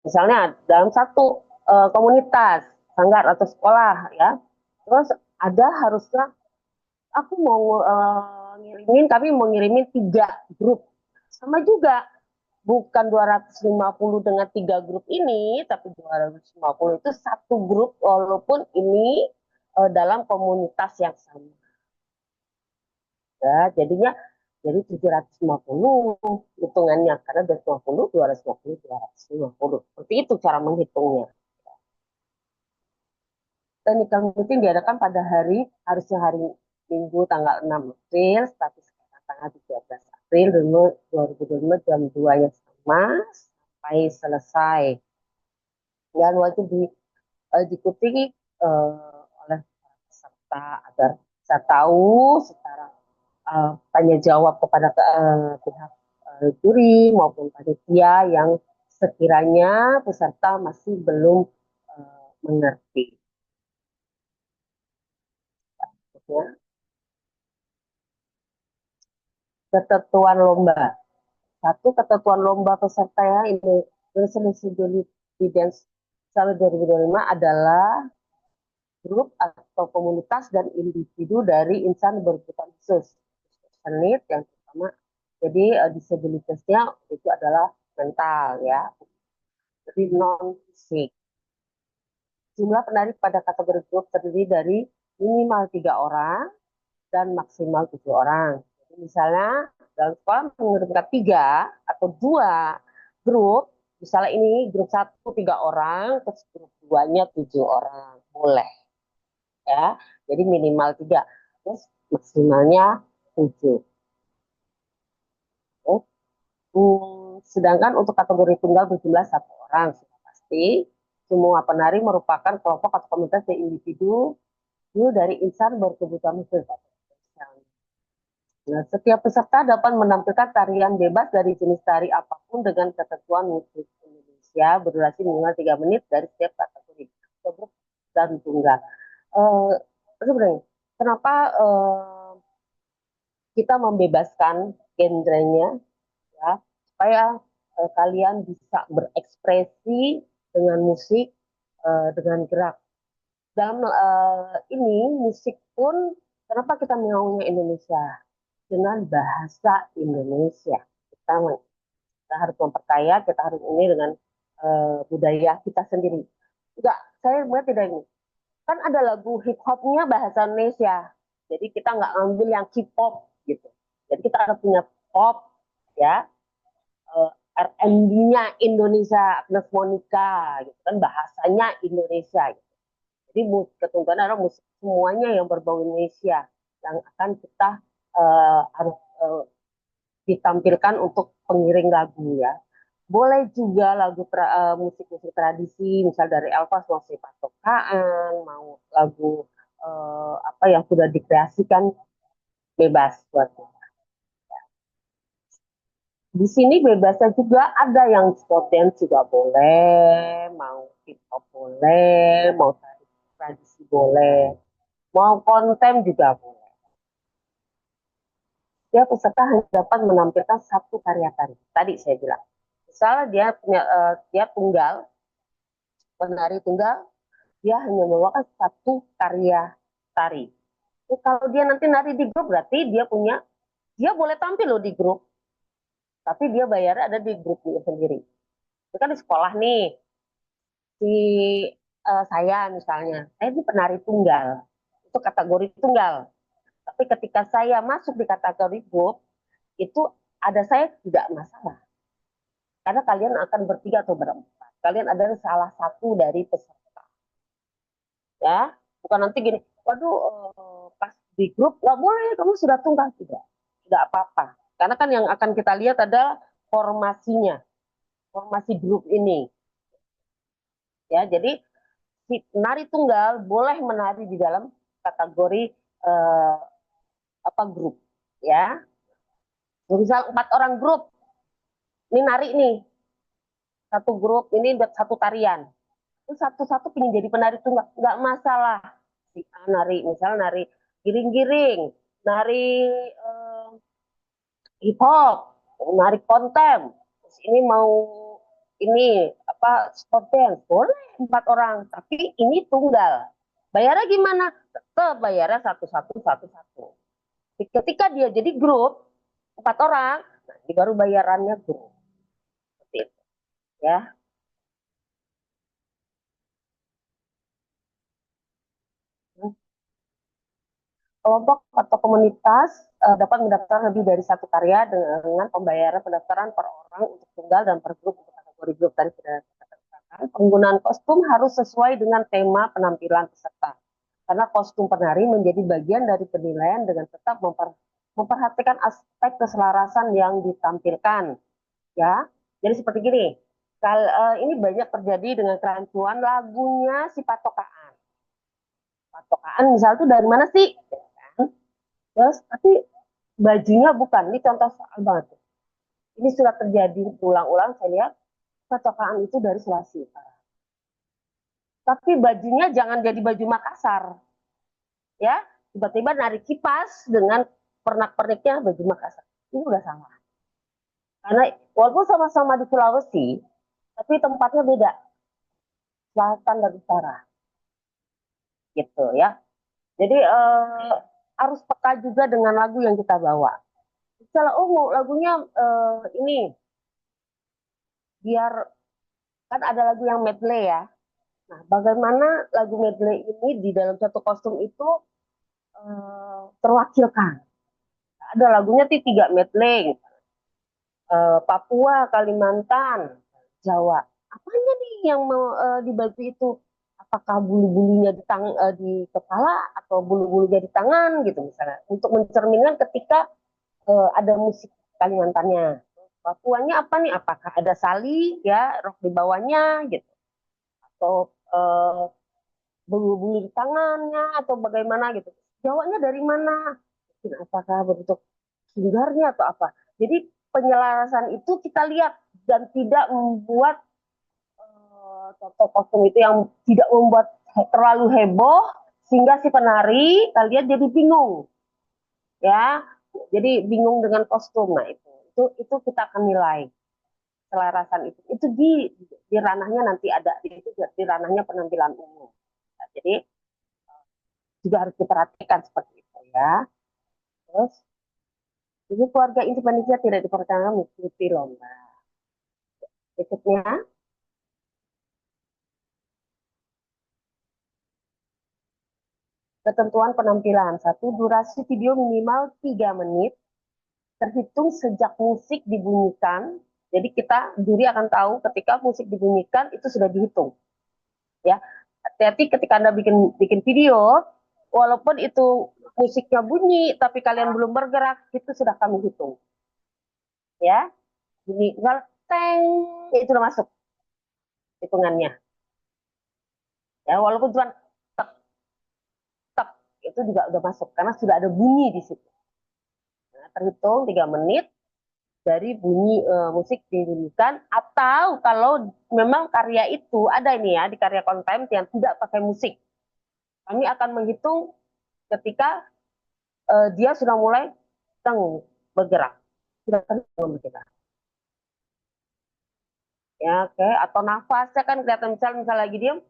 misalnya dalam satu komunitas, sanggar atau sekolah ya. Terus ada harusnya aku mau ngirimin, kami mau ngirimin 3 grup. Sama juga, bukan 250 dengan 3 grup ini, tapi 250 itu satu grup walaupun ini dalam komunitas yang sama. Ya, jadinya jadi 750 hitungannya karena 250, 250, 250. Seperti itu cara menghitungnya. Technical meeting diadakan pada harusnya hari Minggu tanggal 6 April, tapi sekarang tanggal 13 April 2025 jam 2 yang sama sampai selesai. Dan wajib diikuti oleh peserta peserta agar bisa tahu secara tanya jawab kepada pihak juri maupun panitia yang sekiranya peserta masih belum mengerti. Ya. Ketentuan lomba. Satu, ketentuan lomba peserta ya Indonesian Agility Dance tahun 2025 adalah grup atau komunitas dan individu dari insan berkebutuhan khusus. Senit yang pertama, jadi disabilitasnya itu adalah mental ya, jadi non fisik. Jumlah penari pada kategori grup terdiri dari minimal 3 orang dan maksimal 7 orang. Jadi misalnya dalam sekolah mengirimkan 3 atau 2 grup, misalnya ini grup 1 3 orang, terus grup 2-nya 7 orang, boleh ya. Jadi minimal 3, terus maksimalnya 7. Sedangkan untuk kategori tunggal berjumlah 1 orang sudah pasti. Semua penari merupakan kelompok atau komunitas dari individu dari insan berkebutuhan khusus. Nah, setiap peserta dapat menampilkan tarian bebas dari jenis tari apapun dengan ketentuan musik Indonesia berdurasi minimal 3 menit dari setiap kategori grup dan tunggal. Sebenarnya, kenapa kita membebaskan genrenya ya, supaya kalian bisa berekspresi dengan musik, dengan gerak. Dalam ini musik pun, kenapa kita maunya Indonesia? Dengan bahasa Indonesia. Kita harus memperkaya, kita harus ini dengan budaya kita sendiri. Enggak, saya melihat tidak ini. Kan ada lagu hip hopnya bahasa Indonesia. Jadi kita nggak ngambil yang K-pop gitu. Jadi kita harus punya pop ya, R&B-nya Indonesia, Agnes Monica gitu kan, bahasanya Indonesia gitu. Jadi ketentuan adalah musik semuanya yang berbau Indonesia yang akan kita harus ditampilkan untuk pengiring lagu ya. Boleh juga lagu musik-musik tradisi, misal dari Elvas mau Patokaan, mau lagu apa yang sudah dikreasikan, bebas buat kita. Di sini bebasnya juga ada yang sport dance juga boleh, mau hip hop boleh, mau tradisi boleh, mau kontem juga boleh. Dia peserta hanya dapat menampilkan 1 karya tari. Tadi saya bilang, misalnya dia tunggal, penari tunggal, dia hanya membawakan 1 karya tari. Jadi kalau dia nanti nari di grup, berarti dia boleh tampil loh di grup, tapi dia bayarnya ada di grupnya sendiri. Itu kan di sekolah nih, si saya misalnya, saya ini penari tunggal, itu kategori tunggal. Tapi ketika saya masuk di kategori grup, itu ada saya tidak masalah. Karena kalian akan bertiga atau berempat. Kalian adalah salah satu dari peserta. Ya, bukan nanti gini, waduh pas di grup nggak boleh, kamu sudah tunggal tidak apa-apa. Karena kan yang akan kita lihat adalah formasinya, formasi grup ini. Ya, jadi si penari tunggal boleh menari di dalam kategori grup, ya. Misal 4 orang grup, ini nari nih, satu grup ini 1 tarian. Itu satu-satu pengen jadi penari tunggal, nggak masalah. Si A nari, misalnya nari giring-giring, nari hip hop, nari kontem. Terus ini mau sport dance, boleh 4 orang, tapi ini tunggal. Bayarnya gimana? Tetap bayarnya satu-satu. Ketika dia jadi grup 4 orang, nah, ini baru bayarannya grup. Seperti itu, ya. Kelompok atau komunitas dapat mendaftar lebih dari 1 karya dengan pembayaran pendaftaran per orang untuk tunggal dan per grup untuk kategori grup. Tadi sudah saya katakan, penggunaan kostum harus sesuai dengan tema penampilan peserta. Karena kostum penari menjadi bagian dari penilaian dengan tetap memperhatikan aspek keselarasan yang ditampilkan. Ya, jadi seperti gini. Ini banyak terjadi dengan kerancuan lagunya si Patokaan. patokan misal tuh dari mana sih? Kan? Terus tapi bajunya bukan. Ini contoh soal banget. Ini sudah terjadi ulang-ulang. Saya lihat patokan itu dari Sulawesi Utara. Tapi bajunya jangan jadi baju Makassar, ya. Tiba-tiba narik kipas dengan pernak-perniknya baju Makassar. Ini udah salah. Karena walaupun sama-sama di Sulawesi, tapi tempatnya beda, selatan dan utara, gitu ya. Jadi harus peka juga dengan lagu yang kita bawa. Misalnya, lagunya ini, biar kan ada lagu yang medley ya. Nah, bagaimana lagu medley ini di dalam satu kostum itu terwakilkan? Ada lagunya 3 medley, Papua, Kalimantan, Jawa. Apanya nih yang di baju itu? Apakah bulu-bulunya di kepala atau bulu-bulunya di tangan gitu misalnya? Untuk mencerminkan ketika ada musik Kalimantannya. Papuanya apa nih? Apakah ada sali ya rok di bawahnya gitu? Atau bulu-bulu di tangannya atau bagaimana gitu? Jawanya dari mana? Apakah bentuk singgarnya atau apa? Jadi penyelarasan itu kita lihat dan tidak membuat contoh kostum itu yang tidak membuat terlalu heboh sehingga si penari kalian jadi bingung, ya. Jadi bingung dengan kostum. Nah itu kita akan nilai selarasan itu di ranahnya nanti ada itu di ranahnya penampilan umum. Nah, jadi juga harus diperhatikan seperti itu ya. Terus jadi keluarga Indonesia tidak diperkenankan mengikuti lomba. Berikutnya, ketentuan penampilan. Satu, durasi video minimal 3 menit, terhitung sejak musik dibunyikan. Jadi kita juri akan tahu ketika musik dibunyikan itu sudah dihitung. Ya, hati-hati ketika Anda bikin video, walaupun itu musiknya bunyi tapi kalian belum bergerak, itu sudah kami hitung. Ya, bunyi misal teng, itu sudah masuk hitungannya. Ya, walaupun cuma tek tek itu juga udah masuk karena sudah ada bunyi di situ. Nah, terhitung 3 menit dari bunyi musik dibunyikan, atau kalau memang karya itu ada ini ya di karya konten yang tidak pakai musik, kami akan menghitung ketika dia sudah mulai bergerak, sudah bergerak. Ya, oke. Atau nafasnya kan kelihatan misal lagi diam,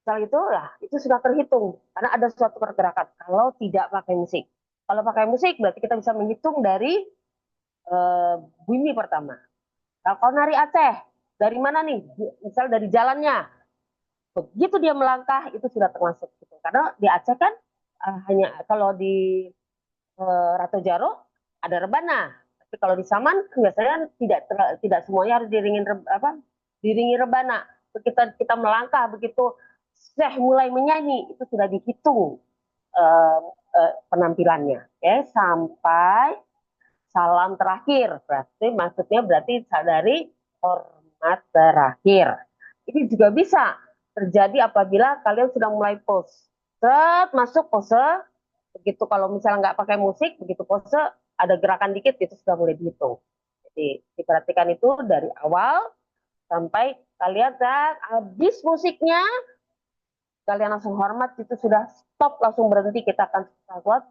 misal itu lah itu sudah terhitung karena ada suatu pergerakan. Kalau tidak pakai musik, kalau pakai musik berarti kita bisa menghitung dari bunyi pertama. Nah, kalau nari Aceh dari mana nih? Misal dari jalannya. Begitu dia melangkah itu sudah termasuk gitu. Karena di Aceh kan hanya kalau di Ratu Jaro ada rebana. Tapi kalau di Saman biasanya tidak semuanya harus diringi rebana. Kita melangkah begitu Syekh mulai menyanyi itu sudah dihitung penampilannya. Oke, sampai salam terakhir. Berarti dari hormat terakhir. Ini juga bisa terjadi apabila kalian sudah mulai pose. Masuk pose, begitu kalau misalnya nggak pakai musik, begitu pose ada gerakan dikit itu sudah boleh dihitung. Jadi diperhatikan itu dari awal sampai kalian saat habis musiknya kalian langsung hormat, itu sudah stop, langsung berhenti. Kita akan buat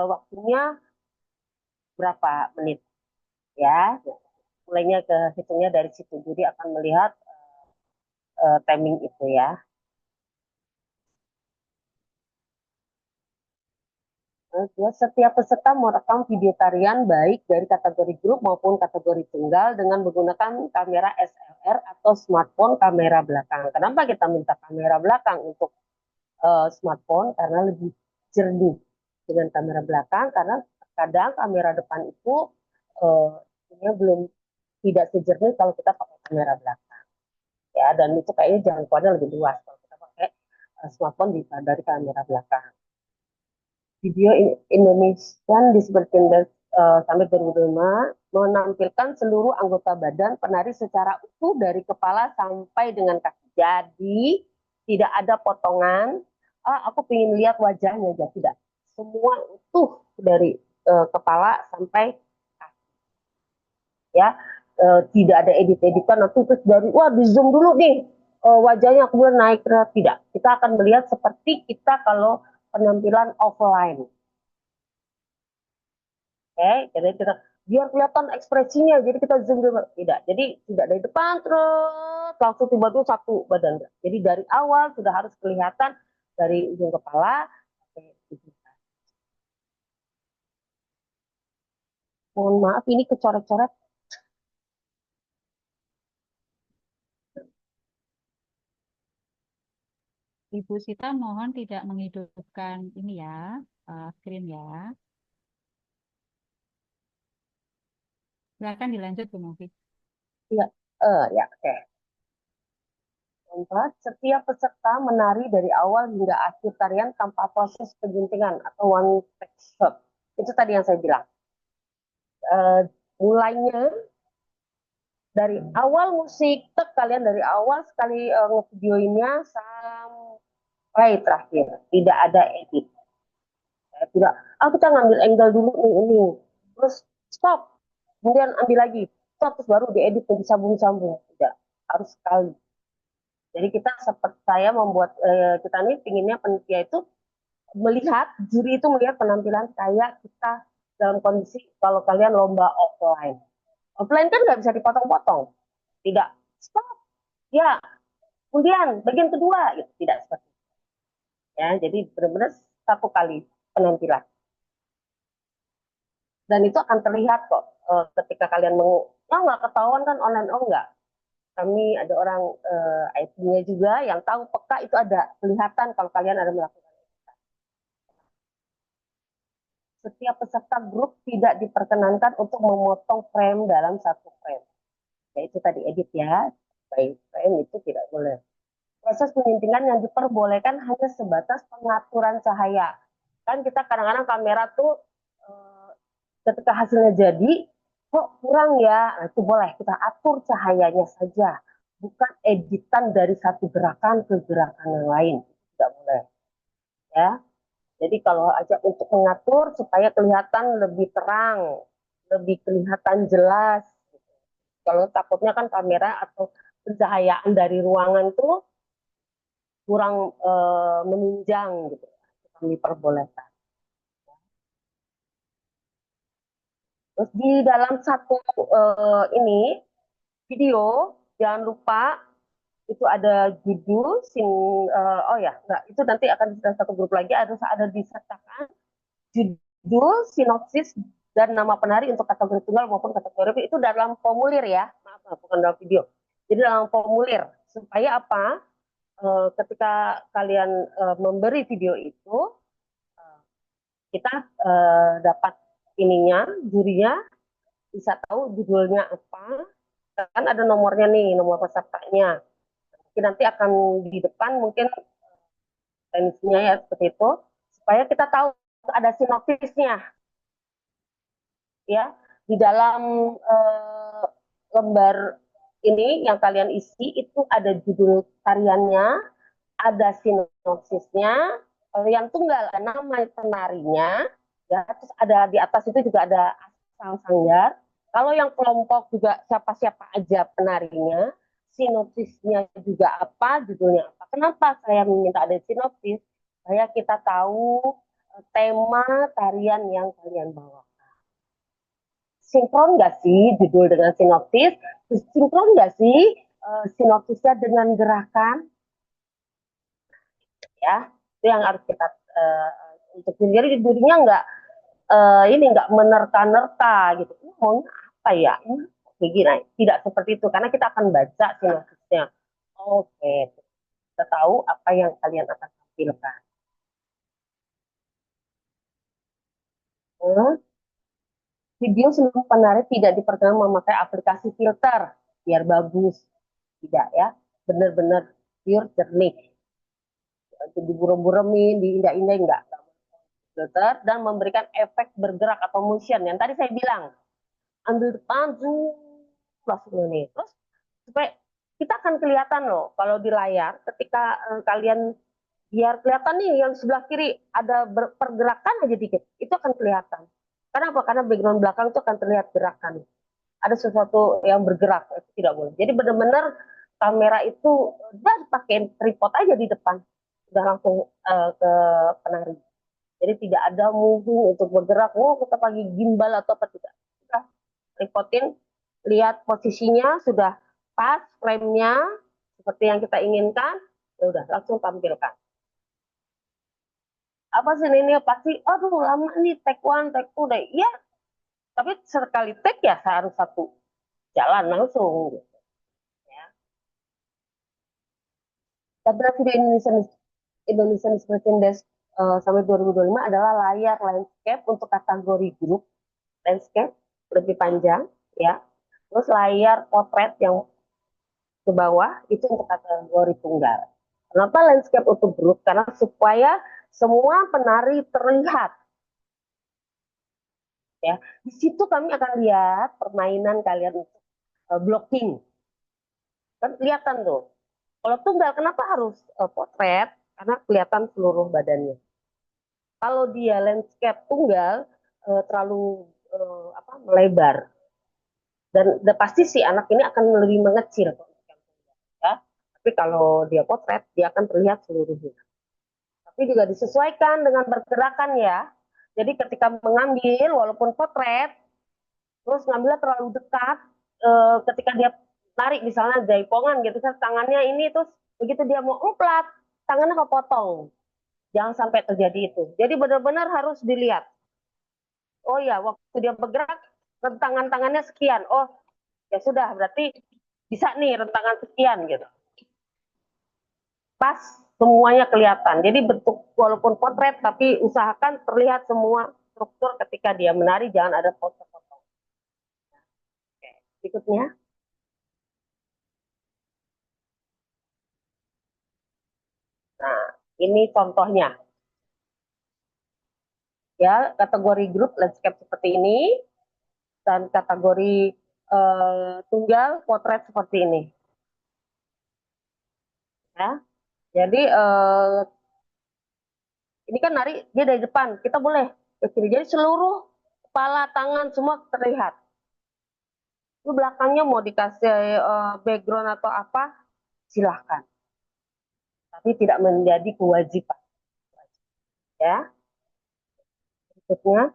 waktunya berapa menit ya. Mulainya ke hitungnya dari situ. Jadi akan melihat timing itu ya. Setiap peserta merekam video tarian baik dari kategori grup maupun kategori tunggal dengan menggunakan kamera SLR atau smartphone kamera belakang. Kenapa kita minta kamera belakang untuk smartphone? Karena lebih jernih dengan kamera belakang, karena kadang kamera depan itu belum tidak sejernih kalau kita pakai kamera belakang. Ya, dan itu kayaknya jangkauannya lebih luas kalau kita pakai smartphone dari kamera belakang. Video Indonesian Disability sampai 2005 menampilkan seluruh anggota badan penari secara utuh dari kepala sampai dengan kaki. Jadi tidak ada potongan aku pengen lihat wajahnya aja, tidak. Semua utuh dari kepala sampai kaki, ya. Tidak ada edit-editan nanti terus dari wah di zoom dulu nih wajahnya kemudian naik, tidak. Kita akan melihat seperti kita kalau penampilan offline. Oke, jadi kita biar kelihatan ekspresinya, jadi kita zoom dulu. Tidak, jadi tidak dari depan terus langsung tiba-tiba satu badan. Jadi dari awal sudah harus kelihatan dari ujung kepala sampai ujung kaki. Mohon maaf ini kecoret-coret. Ibu Sita mohon tidak menghidupkan ini ya, screen ya. Silakan dilanjut Bu Novi. Ya, ya, oke. Keempat, setiap peserta menari dari awal hingga akhir tarian tanpa proses penyuntingan atau one take shot. Itu tadi yang saya bilang. Mulainya dari awal musik, kalian dari awal sekali ngevideoinnya sampai terakhir. Tidak ada edit. Tidak, kita ngambil angle dulu nih ini. Terus stop. Kemudian ambil lagi. Stop, terus baru diedit, disambung-sambung. Tidak, harus sekali. Jadi kita seperti saya membuat kita nih pinginnya panitia itu melihat juri itu melihat penampilan kayak kita dalam kondisi kalau kalian lomba offline. Offline kan nggak bisa dipotong-potong, tidak stop ya. Kemudian bagian kedua gitu. Tidak seperti itu. Ya. Jadi benar-benar satu kali penampilan dan itu akan terlihat kok ketika kalian nggak ketahuan kan online. Oh nggak, kami ada orang IT-nya juga yang tahu peka itu ada kelihatan kalau kalian ada melakukan. Setiap peserta grup tidak diperkenankan untuk memotong frame dalam satu frame. Yaitu tadi edit ya, by frame itu tidak boleh. Proses penyuntingan yang diperbolehkan hanya sebatas pengaturan cahaya. Kan kita kadang-kadang kamera tuh ketika hasilnya jadi, kok kurang ya, nah, itu boleh kita atur cahayanya saja. Bukan editan dari satu gerakan ke gerakan yang lain. Tidak boleh. Ya. Jadi kalau aja untuk mengatur supaya kelihatan lebih terang, lebih kelihatan jelas. Kalau takutnya kan kamera atau pencahayaan dari ruangan tuh kurang menunjang gitu. Kami perbolehkan. Terus di dalam satu ini video jangan lupa itu ada judul oh ya enggak, itu nanti akan di satu grup lagi ada disertakan judul, sinopsis, dan nama penari untuk kategori tunggal maupun kategori itu dalam formulir ya, maaf bukan dalam video. Jadi dalam formulir supaya apa? Ketika kalian memberi video itu, kita dapat ininya, jurinya bisa tahu judulnya apa. Kan ada nomornya nih, nomor pesertanya. Jadi nanti akan di depan mungkin teknisnya ya seperti itu, supaya kita tahu ada sinopsisnya ya di dalam lembar ini yang kalian isi itu ada judul tariannya, ada sinopsisnya, yang tunggal nama penarinya, ya terus ada di atas itu juga ada asal sanggar. Kalau yang kelompok juga siapa-siapa aja penarinya, sinopsisnya juga apa, judulnya apa. Kenapa saya meminta ada sinopsis? Supaya kita tahu tema tarian yang kalian bawa. Sinkron nggak sih judul dengan sinopsis? Sinkron nggak sih sinopsisnya dengan gerakan? Ya, itu yang harus kita untuk jadi judulnya nggak ini nggak menerka-nerka gitu. Ini maunya apa ya? Ini begini, tidak seperti itu karena kita akan baca sinopsisnya. Oke, kita tahu apa yang kalian akan tampilkan. Video seluruh penari tidak diperkenankan memakai aplikasi filter biar bagus, tidak ya, benar-benar pure jernih. Diburem-buremin, diindah-indah enggak. Filter dan memberikan efek bergerak atau motion yang tadi saya bilang. Ambil depan, langsung ini. Terus supaya kita akan kelihatan loh kalau di layar ketika kalian Biar kelihatan nih yang sebelah kiri ada pergerakan aja dikit, itu akan kelihatan. Karena apa? Karena background belakang itu akan terlihat gerakan. Ada sesuatu yang bergerak, itu tidak boleh. Jadi benar-benar kamera itu udah pakai tripod aja di depan, udah langsung ke penari. Jadi tidak ada moving untuk bergerak. Oh, kita pakai gimbal atau apa tidak. Kita tripotin, lihat posisinya sudah pas, frame-nya seperti yang kita inginkan, ya udah langsung tampilkan. Apa sih ini pasti, aduh lama nih take one, take two deh. Iya, tapi sekali take ya saya harus satu jalan langsung. Gitu, ya. Tabel video Indonesian Expression Desk sampai 2025 adalah layar landscape untuk kategori grup landscape lebih panjang, ya. Terus layar potret yang ke bawah itu untuk kategori tunggal. Kenapa landscape untuk grup? Karena supaya semua penari terlihat. Ya, di situ kami akan lihat permainan kalian untuk blocking. Kan kelihatan tuh. Kalau tunggal kenapa harus potret? Karena kelihatan seluruh badannya. Kalau dia landscape tunggal terlalu melebar dan pasti si anak ini akan lebih mengecil. Ya. Tapi kalau dia potret dia akan terlihat seluruhnya. Tapi juga disesuaikan dengan pergerakan ya. Jadi ketika mengambil walaupun potret terus ngambilnya terlalu dekat ketika dia tarik misalnya jaipongan gitu kan tangannya ini terus begitu dia mau uplat tangannya kepotong, jangan sampai terjadi itu. Jadi benar-benar harus dilihat, oh ya waktu dia bergerak rentangan tangannya sekian, oh ya sudah berarti bisa nih rentangan sekian gitu, pas semuanya kelihatan. Jadi bentuk walaupun potret tapi usahakan terlihat semua struktur ketika dia menari, jangan ada potong-potong. Berikutnya. Nah, ini contohnya. Ya, kategori grup landscape seperti ini dan kategori tunggal potret seperti ini. Ya. Jadi ini kan nari dia dari depan, kita boleh ke kiri. Jadi seluruh kepala, tangan semua terlihat. Itu belakangnya mau dikasih background atau apa, silahkan. Tapi tidak menjadi kewajiban. Ya, berikutnya.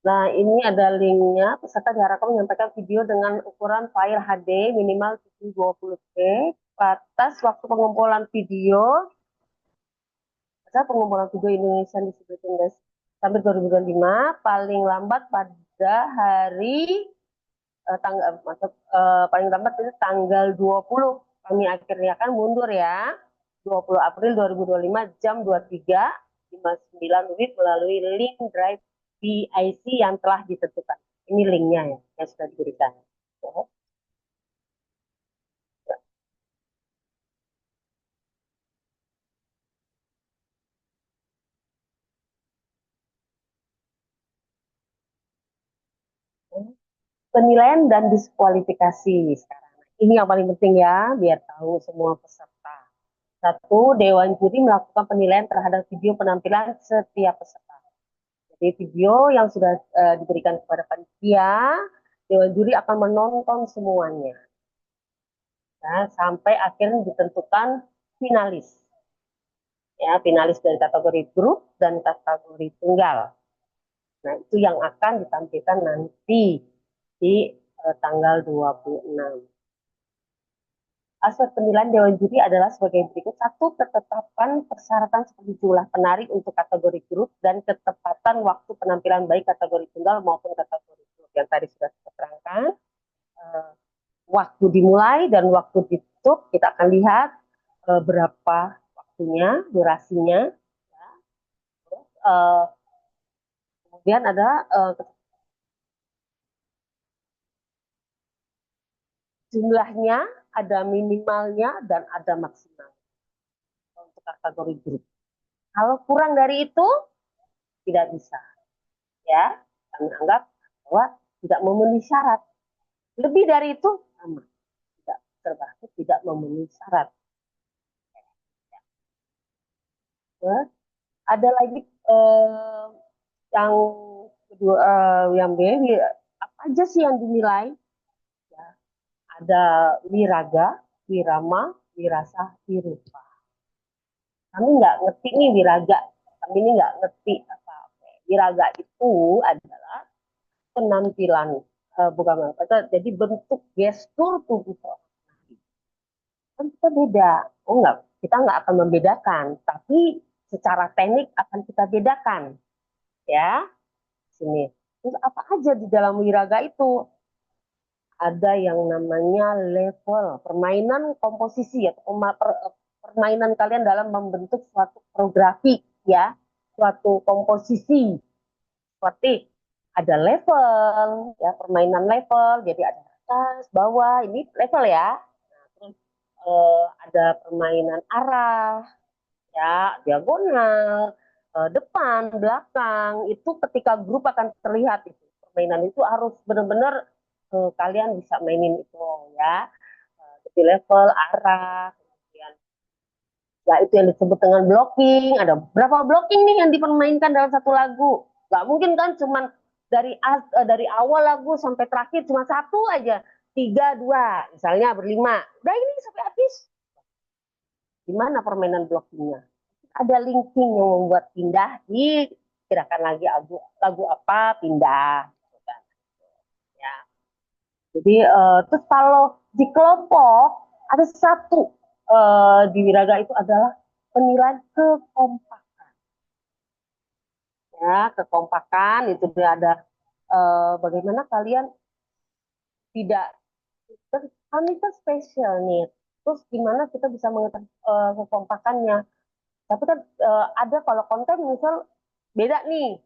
Nah, ini ada linknya. Peserta diharapkan menyampaikan video dengan ukuran file HD minimal 720p. Batas waktu pengumpulan video. Batas pengumpulan video Indonesia Disability Index sampai 2025. Paling lambat pada hari paling lambat itu tanggal 20. Kami akhirnya kan mundur ya. 20 April 2025 jam 23.59 melalui link drive PIC yang telah ditentukan. Ini linknya ya, yang sudah diberikan. Ya. Penilaian dan diskualifikasi sekarang. Ini yang paling penting ya, biar tahu semua peserta. Satu, Dewan Juri melakukan penilaian terhadap video penampilan setiap peserta. Jadi video yang sudah diberikan kepada panitia, Dewan Juri akan menonton semuanya. Ya, sampai akhirnya ditentukan finalis. Ya, finalis dari kategori grup dan kategori tunggal. Nah, itu yang akan ditampilkan nanti di tanggal 26. Aspek penilaian Dewan Juri adalah sebagai berikut. Satu, ketetapan persyaratan seperti jumlah penari untuk kategori grup dan ketepatan waktu penampilan baik kategori tunggal maupun kategori grup. Yang tadi sudah saya terangkan. Waktu dimulai dan waktu ditutup, kita akan lihat berapa waktunya, durasinya. Kemudian ada jumlahnya, ada minimalnya, dan ada maksimal untuk kategori grup. Kalau kurang dari itu, tidak bisa. ya. Kami anggap bahwa tidak memenuhi syarat. Lebih dari itu sama, tidak termasuk tidak memenuhi syarat. Ya. Ada lagi yang kedua, yang B, apa aja sih yang dinilai? Ya, ada wiraga, wirama, wirasa, wirupa. Kami nggak ngerti nih wiraga. Kami ini nggak ngerti apa-apa. Wiraga itu adalah penampilan, bukan apa, jadi bentuk gestur tubuh seorang. Kan kita beda. Oh enggak, kita nggak akan membedakan, tapi secara teknik akan kita bedakan, ya. Sini. Terus apa aja di dalam wiraga itu? Ada yang namanya level, permainan komposisi ya, permainan kalian dalam membentuk suatu koreografi ya, suatu komposisi seperti ada level ya, permainan level, jadi ada atas, bawah, ini level ya. Nah, terus ada permainan arah ya, diagonal, depan, belakang, itu ketika grup akan terlihat itu. Permainan itu harus benar-benar kalian bisa mainin itu ya. Jadi level, arah, kemudian ya itu yang disebut dengan blocking. Ada berapa blocking nih yang dipermainkan dalam satu lagu? Gak mungkin kan cuman dari awal lagu sampai terakhir cuma satu aja. 3, 2, misalnya berlima. Udah ini sampai habis. Gimana permainan blockingnya? Ada linking yang membuat pindah di gerakan lagi lagu apa pindah. Ya. Jadi terus kalau di kelompok ada satu di wiraga itu adalah penilaian kekompakan. Ya, kekompakan itu dia ada bagaimana kalian tidak, kami kan spesial nih. Terus gimana kita bisa mengetahui kekompakannya? Tapi kan ada kalau konten misal beda nih.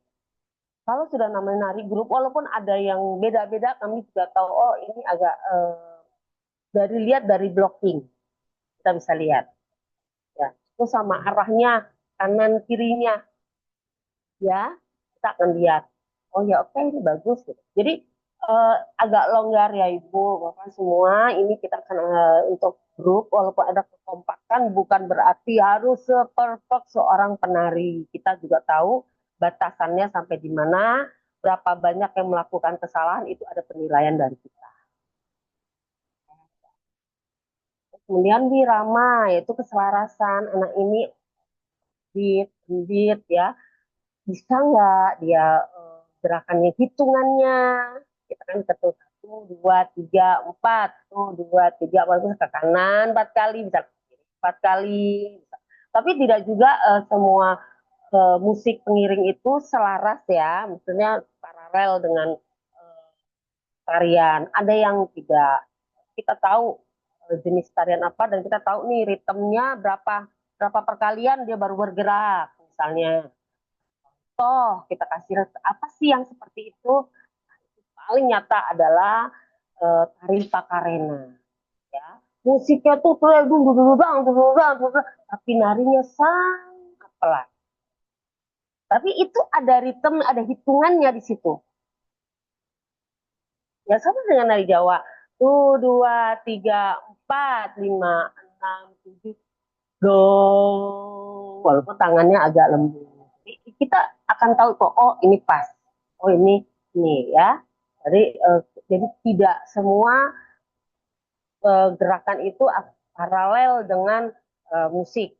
Kalau sudah namanya nari grup, walaupun ada yang beda-beda, kami juga tahu, oh ini agak dari blocking kita bisa lihat ya, terus sama arahnya kanan kirinya ya, kita akan lihat oh ya oke, ini bagus gitu. Jadi agak longgar ya ibu bapak semua, ini kita akan untuk grup, walaupun ada kekompakan bukan berarti harus seperfect seorang penari. Kita juga tahu batasannya sampai di mana, berapa banyak yang melakukan kesalahan, itu ada penilaian dari kita. Kemudian wirama, yaitu keselarasan anak ini beat ya, bisa nggak dia gerakannya, hitungannya, kita kan ketuk 1, 2, 3, 4, 1, 2, 3, bagus ke kanan 4 kali, bisa ke kiri 4 kali, bisa. Tapi tidak juga semua musik pengiring itu selaras ya, maksudnya paralel dengan tarian. Ada yang tidak, kita tahu jenis tarian apa, dan kita tahu nih ritmenya berapa perkalian dia baru bergerak misalnya. Toh kita kasih apa sih yang seperti itu? Paling nyata adalah tari Pakarena ya. Musiknya tuh tapi narinya sangat pelan. Tapi itu ada ritme, ada hitungannya di situ. Ya sama dengan nari Jawa. 1, 2, 3, 4, 5, 6, 7, do. Walaupun tangannya agak lembut. Kita akan tahu kok, oh ini pas. Oh ini ya. Jadi tidak semua gerakan itu paralel dengan musik.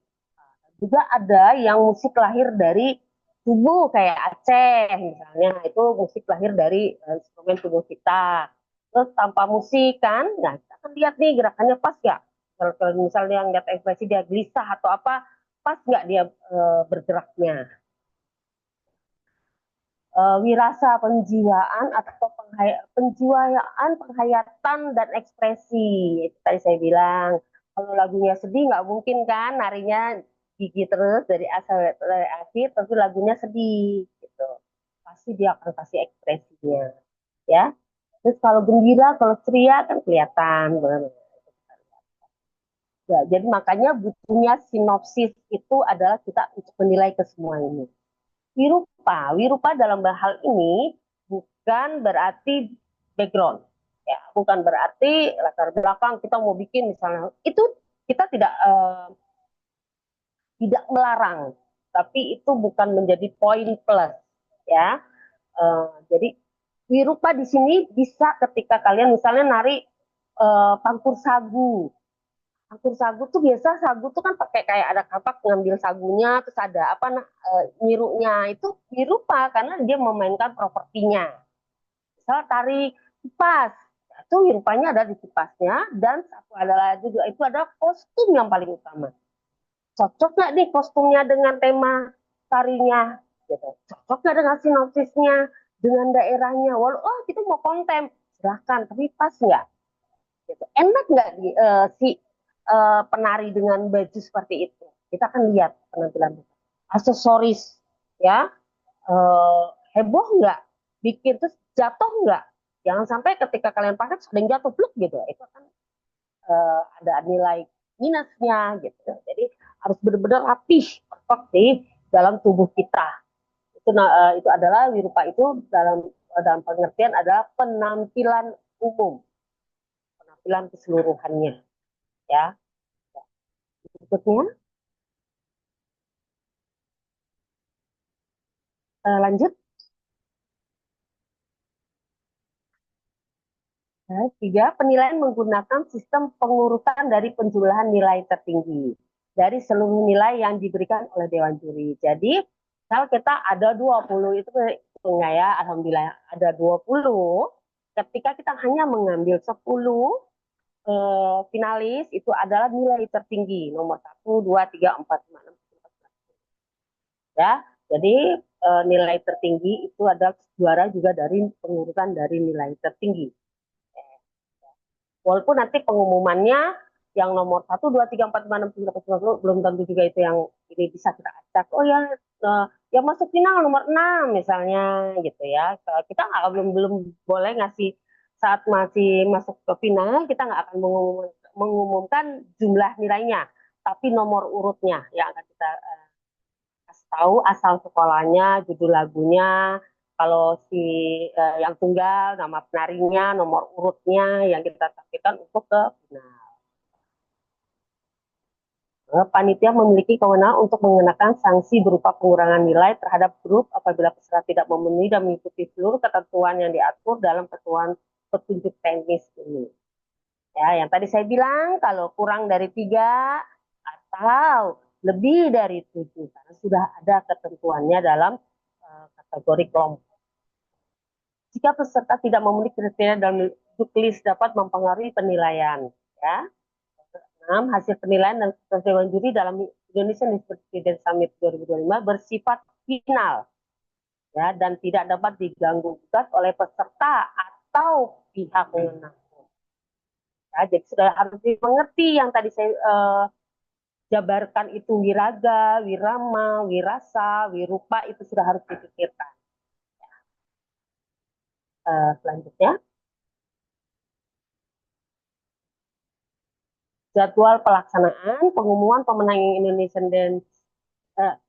Juga ada yang musik lahir dari tubuh kayak Aceh misalnya, itu musik lahir dari instrumen tubuh kita. Terus tanpa musik kan, nah kita akan lihat nih gerakannya pas ya. Kalau misalnya yang lihat ekspresi dia gelisah atau apa, pas nggak dia bergeraknya. Wirasa penjiwaan atau penjiwaan, penghayatan dan ekspresi. Itu tadi saya bilang, kalau lagunya sedih nggak mungkin kan narinya gigi terus dari asal dari akhir, tapi lagunya sedih gitu. Pasti dia akan kasih ekspresinya, ya. Terus kalau gembira, kalau ceria kan kelihatan. Ya, jadi makanya butuhnya sinopsis itu adalah kita untuk menilai ke semua ini. Wirupa. Wirupa dalam hal ini bukan berarti background. Ya, bukan berarti latar belakang kita mau bikin misalnya. Itu kita tidak melarang, tapi itu bukan menjadi poin plus, ya. Jadi wirupa di sini bisa ketika kalian misalnya nari pangkur sagu. Pangkur sagu tuh biasa sagu tuh kan pakai kayak ada kapak ngambil sagunya, terus ada apa niruknya, itu wirupa karena dia memainkan propertinya. Misal tari kipas, itu wirupanya ada di kipasnya, dan satu adalah juga itu ada kostum yang paling utama. Cocok nggak nih kostumnya dengan tema tarinya, gitu. Cocok nggak dengan sinopsisnya, dengan daerahnya. Walau kita mau konten, silahkan, tapi pas nggak, gitu. Enak nggak si penari dengan baju seperti itu. Kita akan lihat penampilan aksesoris, ya, eh, heboh nggak, bikin terus jatuh nggak. Jangan sampai ketika kalian pakai ada yang jatuh pluk gitu, itu akan ada nilai minusnya gitu. Jadi harus benar-benar rapih, perfect di dalam tubuh kita. Itu adalah wirupa itu dalam pengertian adalah penampilan umum, penampilan keseluruhannya, ya. Berikutnya lanjut. Nah, 3, penilaian menggunakan sistem pengurutan dari penjumlahan nilai tertinggi dari seluruh nilai yang diberikan oleh Dewan Juri. Jadi, kalau kita ada 20, itu enggak ya, alhamdulillah ada 20. Ketika kita hanya mengambil 10 finalis, itu adalah nilai tertinggi, nomor 1, 2, 3, 4, 5, 6, 7, 8. Ya, jadi nilai tertinggi itu adalah juara juga dari pengurutan dari nilai tertinggi. Walaupun nanti pengumumannya yang nomor 1, 2, 3, 4, 5, 6, 7, 8, 9, 10 belum tentu juga itu yang ini bisa kita acak. Oh ya, yang masuk final nomor 6 misalnya gitu ya. Kita belum boleh ngasih saat masih masuk ke final, kita nggak akan mengumumkan jumlah nilainya, tapi nomor urutnya yang akan kita kasih tahu, asal sekolahnya, judul lagunya, kalau si yang tunggal, nama penarinya, nomor urutnya yang kita tampilkan untuk ke final. Panitia memiliki kewenangan untuk mengenakan sanksi berupa pengurangan nilai terhadap grup apabila peserta tidak memenuhi dan mengikuti seluruh ketentuan yang diatur dalam ketentuan petunjuk teknis ini. Ya, yang tadi saya bilang kalau kurang dari 3 atau lebih dari 7, karena sudah ada ketentuannya dalam kategori kelompok. Jika peserta tidak memenuhi kriteria dalam list dapat mempengaruhi penilaian. Ya. 6. Hasil penilaian dan keputusan juri dalam Indonesian Student Summit 2025 bersifat final, ya, dan tidak dapat diganggu gugat oleh peserta atau pihak mengenang. Ya, jadi sudah harus dimengerti yang tadi saya jabarkan itu wiraga, wirama, wirasa, wirupa itu sudah harus dipikirkan. Selanjutnya. Jadwal pelaksanaan pengumuman pemenang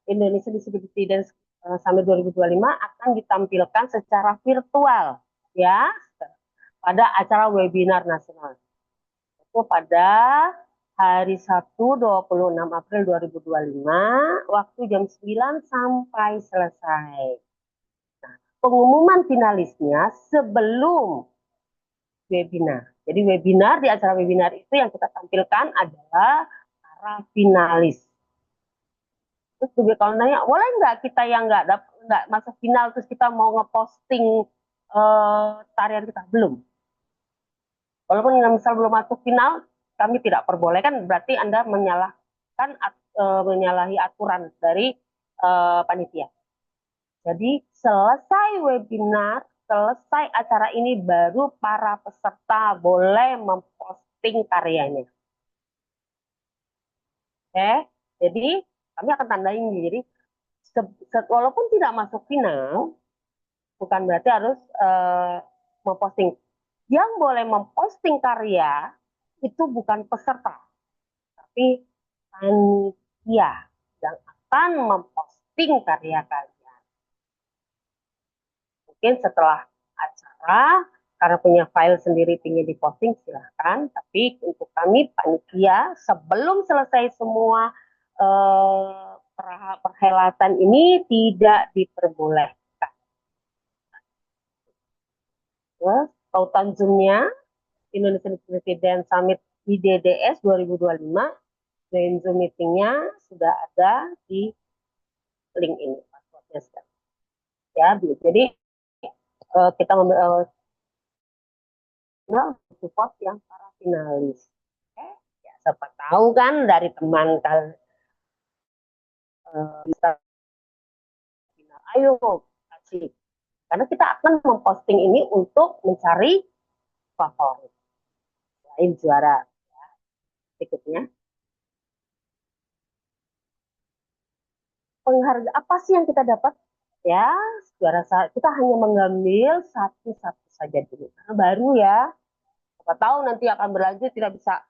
Indonesian Disability Dance Summit 2025 akan ditampilkan secara virtual, ya, pada acara webinar nasional. Itu pada hari Sabtu 26 April 2025 waktu jam 9 sampai selesai. Nah, pengumuman finalisnya sebelum webinar. Jadi webinar, di acara webinar itu yang kita tampilkan adalah para finalis. Terus juga kalau nanya, boleh nggak kita yang nggak masuk final terus kita mau ngeposting tarian kita? Belum. Walaupun misal belum masuk final, kami tidak perbolehkan, berarti Anda menyalahi aturan dari panitia. Jadi selesai webinar, selesai acara ini baru para peserta boleh memposting karyanya. Oke, jadi kami akan tandain. Jadi walaupun tidak masuk final, bukan berarti harus memposting. Yang boleh memposting karya itu bukan peserta, tapi panitia yang akan memposting karya kalian. mungkin setelah acara, karena punya file sendiri ingin diposting, silahkan. Tapi untuk kami panitia, sebelum selesai semua perhelatan ini tidak diperbolehkan. Ya, tautan Zoom-nya Indonesian President Summit IDDS 2025, join Zoom meeting-nya sudah ada di link ini, passwordnya sekarang. Ya, jadi kita support yang para finalis. Ya, siapa tahu kan dari teman bisa final. Ayo kasih. Karena kita akan memposting ini untuk mencari favorit lain juara. Ya. Berikutnya, penghargaan apa sih yang kita dapat? Ya, juara kita hanya mengambil satu-satu saja dulu. Karena baru ya. Siapa tahu nanti akan berlanjut tidak bisa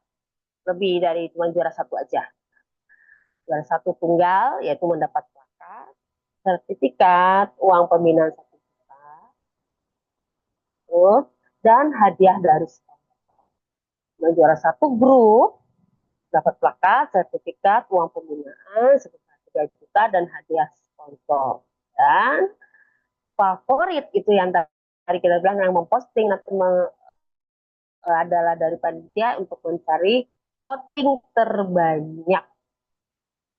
lebih dari cuma juara satu aja. Juara satu tunggal yaitu mendapat plakat, sertifikat, uang pembinaan 1 juta, terus dan hadiah dari sponsor. Nah, juara satu grup dapat plakat, sertifikat, uang pembinaan sebesar 3 juta dan hadiah sponsor. Dan favorit itu yang tadi kita bilang yang memposting nanti adalah dari panitia untuk mencari voting terbanyak.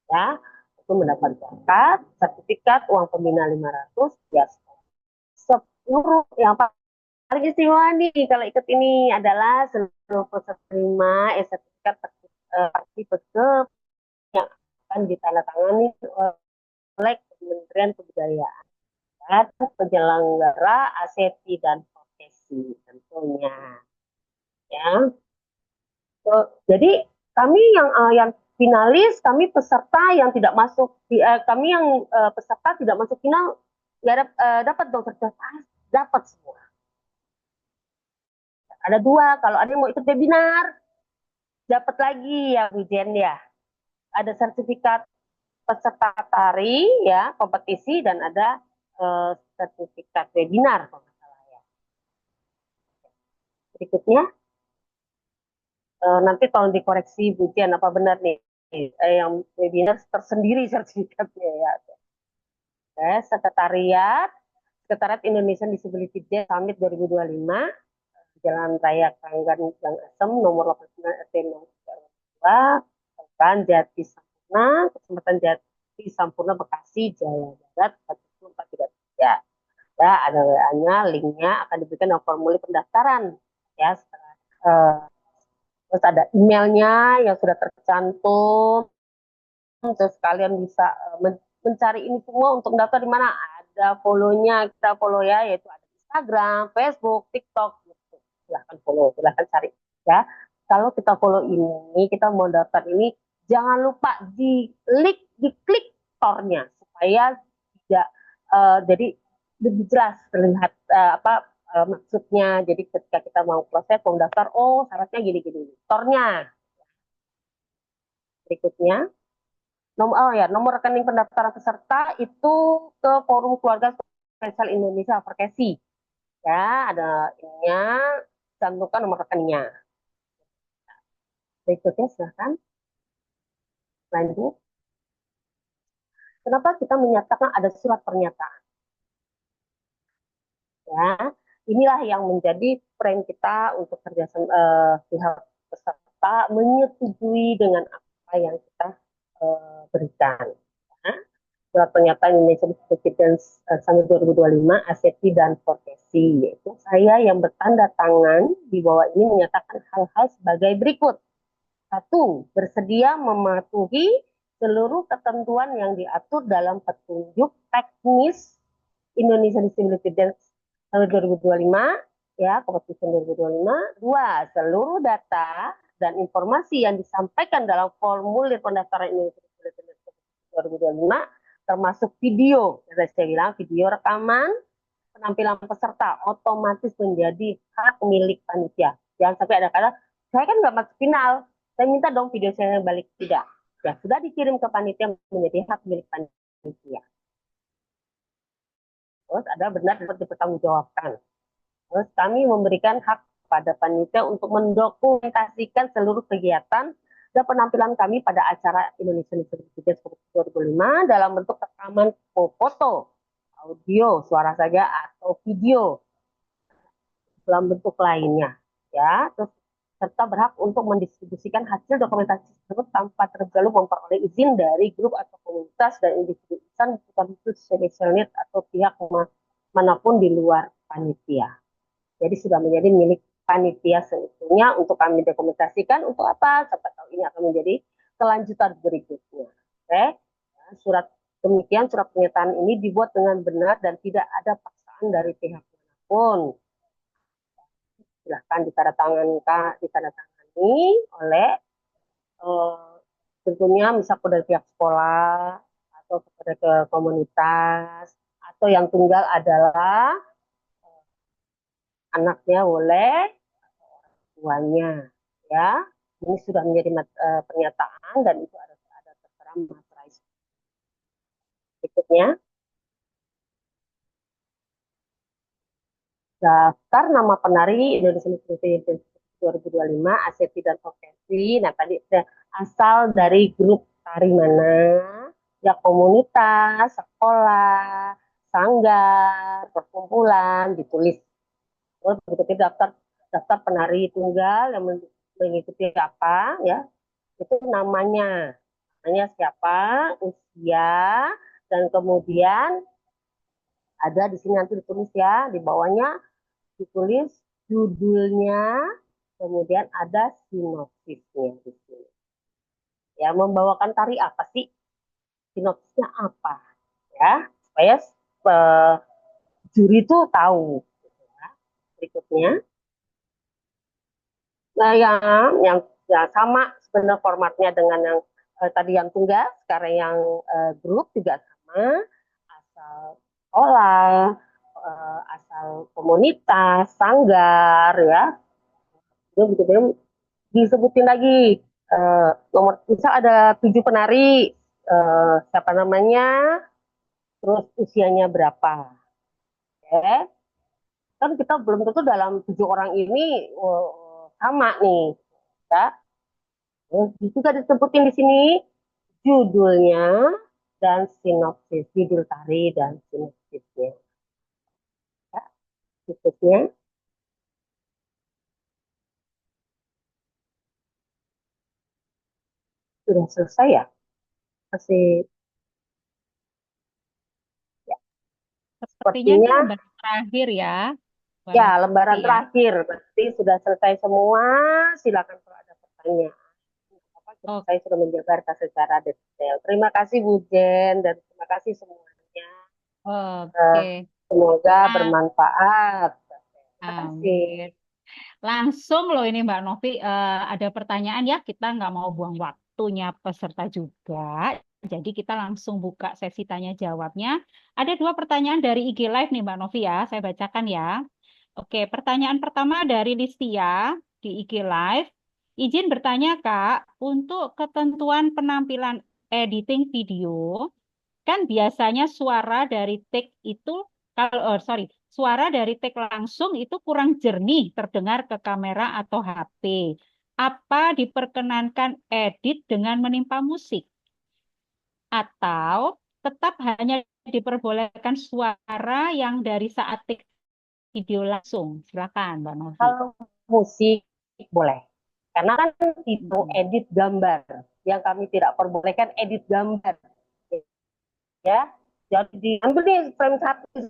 Ya, itu mendapat plakat, sertifikat, uang pembinaan 500, ya seluruh yang paling istimewa nih kalau ikut ini adalah seluruh peserta sertifikat partisipatif yang akan ditandatangani oleh Kementerian Kebudayaan dan penyelenggara ASETI dan profesi tentunya. Ya, jadi kami yang finalis, kami peserta yang tidak masuk, kami yang peserta tidak masuk final, ya dapat dong sertifikat, dapat semua. Ada 2, kalau ada yang mau ikut webinar, dapat lagi ya Wijen ya. Ada sertifikat peserta tari ya, kompetisi, dan ada sertifikat webinar kalau nggak salah ya. Berikutnya, nanti tolong dikoreksi Bu Jen apa benar nih yang webinar tersendiri sertifikatnya ya. Sekretariat Indonesian Disability Day Summit 2025, Jalan Raya Kranggan Gang Asem nomor 89 RT 02, Kelurahan Jati Sampurna, Kecamatan Jati Sampurna, Bekasi, Jawa Barat 44433. Ya, ada WA-nya, linknya akan diberikan dalam formulir pendaftaran. Ya, terus ada emailnya yang sudah tercantum. Terus kalian bisa mencari ini semua untuk daftar di mana. Ada follow-nya, kita follow ya, yaitu ada Instagram, Facebook, TikTok. Gitu. Silahkan follow, silahkan cari. Ya, kalau kita follow ini, kita mau daftar ini, jangan lupa diklik tornya supaya tidak jadi lebih jelas terlihat maksudnya. Jadi ketika kita mau proses mau daftar, oh syaratnya gini-gini. Tornya. Berikutnya, nomor rekening pendaftaran peserta itu ke Forum Keluarga Spesial Indonesia Advocacy. Ya, ada ininya, cantumkan nomor rekeningnya. Berikutnya silahkan lanjut. Kenapa kita menyatakan ada surat pernyataan? Ya, inilah yang menjadi frame kita untuk kerjasama pihak peserta menyetujui dengan apa yang kita berikan. Ya. Surat pernyataan Indonesia Disability Summit 2025 ASETI dan Profesi, yaitu saya yang bertanda tangan di bawah ini menyatakan hal-hal sebagai berikut. 1. Bersedia mematuhi seluruh ketentuan yang diatur dalam petunjuk teknis Indonesia Disability Dance tahun 2025, ya, Competition 2025. 2. Seluruh data dan informasi yang disampaikan dalam formulir pendaftaran Indonesia Disability Dance 2025, termasuk video, saya bilang video rekaman penampilan peserta otomatis menjadi hak milik panitia. Jangan sampai ada kata, saya kan nggak masuk final, saya minta dong video saya balik. Tidak. Ya, sudah dikirim ke panitia menjadi hak milik panitia. Terus ada benar dapat dipertanggungjawabkan. Terus kami memberikan hak pada panitia untuk mendokumentasikan seluruh kegiatan dan penampilan kami pada acara Indonesia University 2005 dalam bentuk rekaman foto, audio, suara saja atau video dalam bentuk lainnya, ya. Terus serta berhak untuk mendistribusikan hasil dokumentasi tersebut tanpa terlalu memperoleh izin dari grup atau komunitas dan individu insan bukan khusus special need atau pihak manapun di luar panitia. Jadi sudah menjadi milik panitia seutuhnya untuk kami dokumentasikan untuk apa? Siapa tahu ini akan menjadi kelanjutan berikutnya. Oke, surat demikian surat pernyataan ini dibuat dengan benar dan tidak ada paksaan dari pihak manapun. Silahkan ditandatangani oleh tentunya misalkan dari pihak sekolah atau kepada ke komunitas atau yang tunggal adalah anaknya boleh tuanya, ya. Ini sudah menjadi pernyataan dan itu ada tertera materai berikutnya. Daftar nama penari Indonesia Music 2025, ASEPI dan Vokasi. Nah, tadi asal dari grup tari mana, ya komunitas, sekolah, sanggar, perkumpulan, ditulis. Terus berikutnya daftar penari tunggal yang mengikuti apa, ya, itu namanya siapa, usia, dan kemudian ada di sini nanti ditulis ya, di bawahnya ditulis judulnya, kemudian ada sinopsisnya di sini. Ya, membawakan tari apa sih? Sinopsisnya apa? Ya, supaya juri itu tahu. Ya. Berikutnya, nah yang sama sebenarnya formatnya dengan yang tadi yang tunggal, sekarang yang grup juga sama, asal sekolah, asal komunitas, sanggar, ya. Itu begitu disebutin lagi nomor misal ada 7 penari, siapa namanya, terus usianya berapa, ya. Kan kita belum tentu dalam 7 orang ini sama nih, ya. Terus juga disebutin di sini judulnya dan sinopsis, judul tari dan sinopsisnya. Ya, sinopsisnya sudah selesai ya? Masih ya. Sepertinya ini Sepertinya lembar terakhir ya, Mbak ya Novi lembaran ya. terakhir. Berarti sudah selesai semua. Silakan kalau ada pertanyaan. Oh, Saya sudah menjabarkan secara detail. Terima kasih Bu Jen dan terima kasih semuanya. Eh, oke. Semoga Nah, bermanfaat. Terima kasih. amin. Langsung loh ini Mbak Novi, ada pertanyaan ya, kita nggak mau buang waktunya peserta juga. Jadi kita langsung buka sesi tanya jawabnya. Ada 2 pertanyaan dari IG Live nih Mbak Novi ya, saya bacakan ya. Oke, pertanyaan pertama dari Listia di IG Live. Izin bertanya Kak, untuk ketentuan penampilan editing video, kan biasanya suara dari take itu, kalau sorry, suara dari take langsung itu kurang jernih terdengar ke kamera atau HP. Apa diperkenankan edit dengan menimpa musik? Atau tetap hanya diperbolehkan suara yang dari saat take video langsung? Silakan, Mbak Novi. Kalau musik boleh. Karena kan itu Mm-mm. edit gambar. Yang kami tidak perbolehkan edit gambar. Ya. Jadi ambil nih frame satu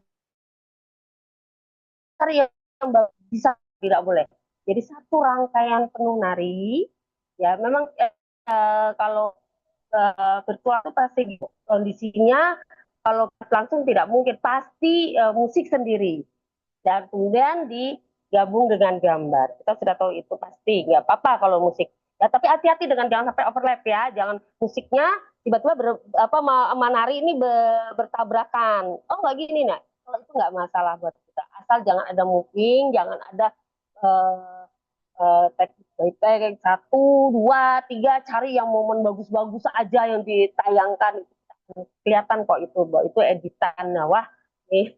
yang bisa tidak boleh. Jadi satu rangkaian penuh nari, ya memang kalau virtual itu pasti kondisinya kalau langsung tidak mungkin, pasti musik sendiri dan kemudian digabung dengan gambar. Kita sudah tahu itu pasti nggak apa-apa kalau musik. Ya tapi hati-hati dengan jangan sampai overlap ya, jangan musiknya tiba-tiba menari ini bertabrakan. Oh nggak gini nah, kalau itu nggak masalah buat kita. Asal jangan ada moving, jangan ada uh, take 1, 2, 3, cari yang momen bagus-bagus aja yang ditayangkan, kelihatan kok itu editan. Nah, wah nih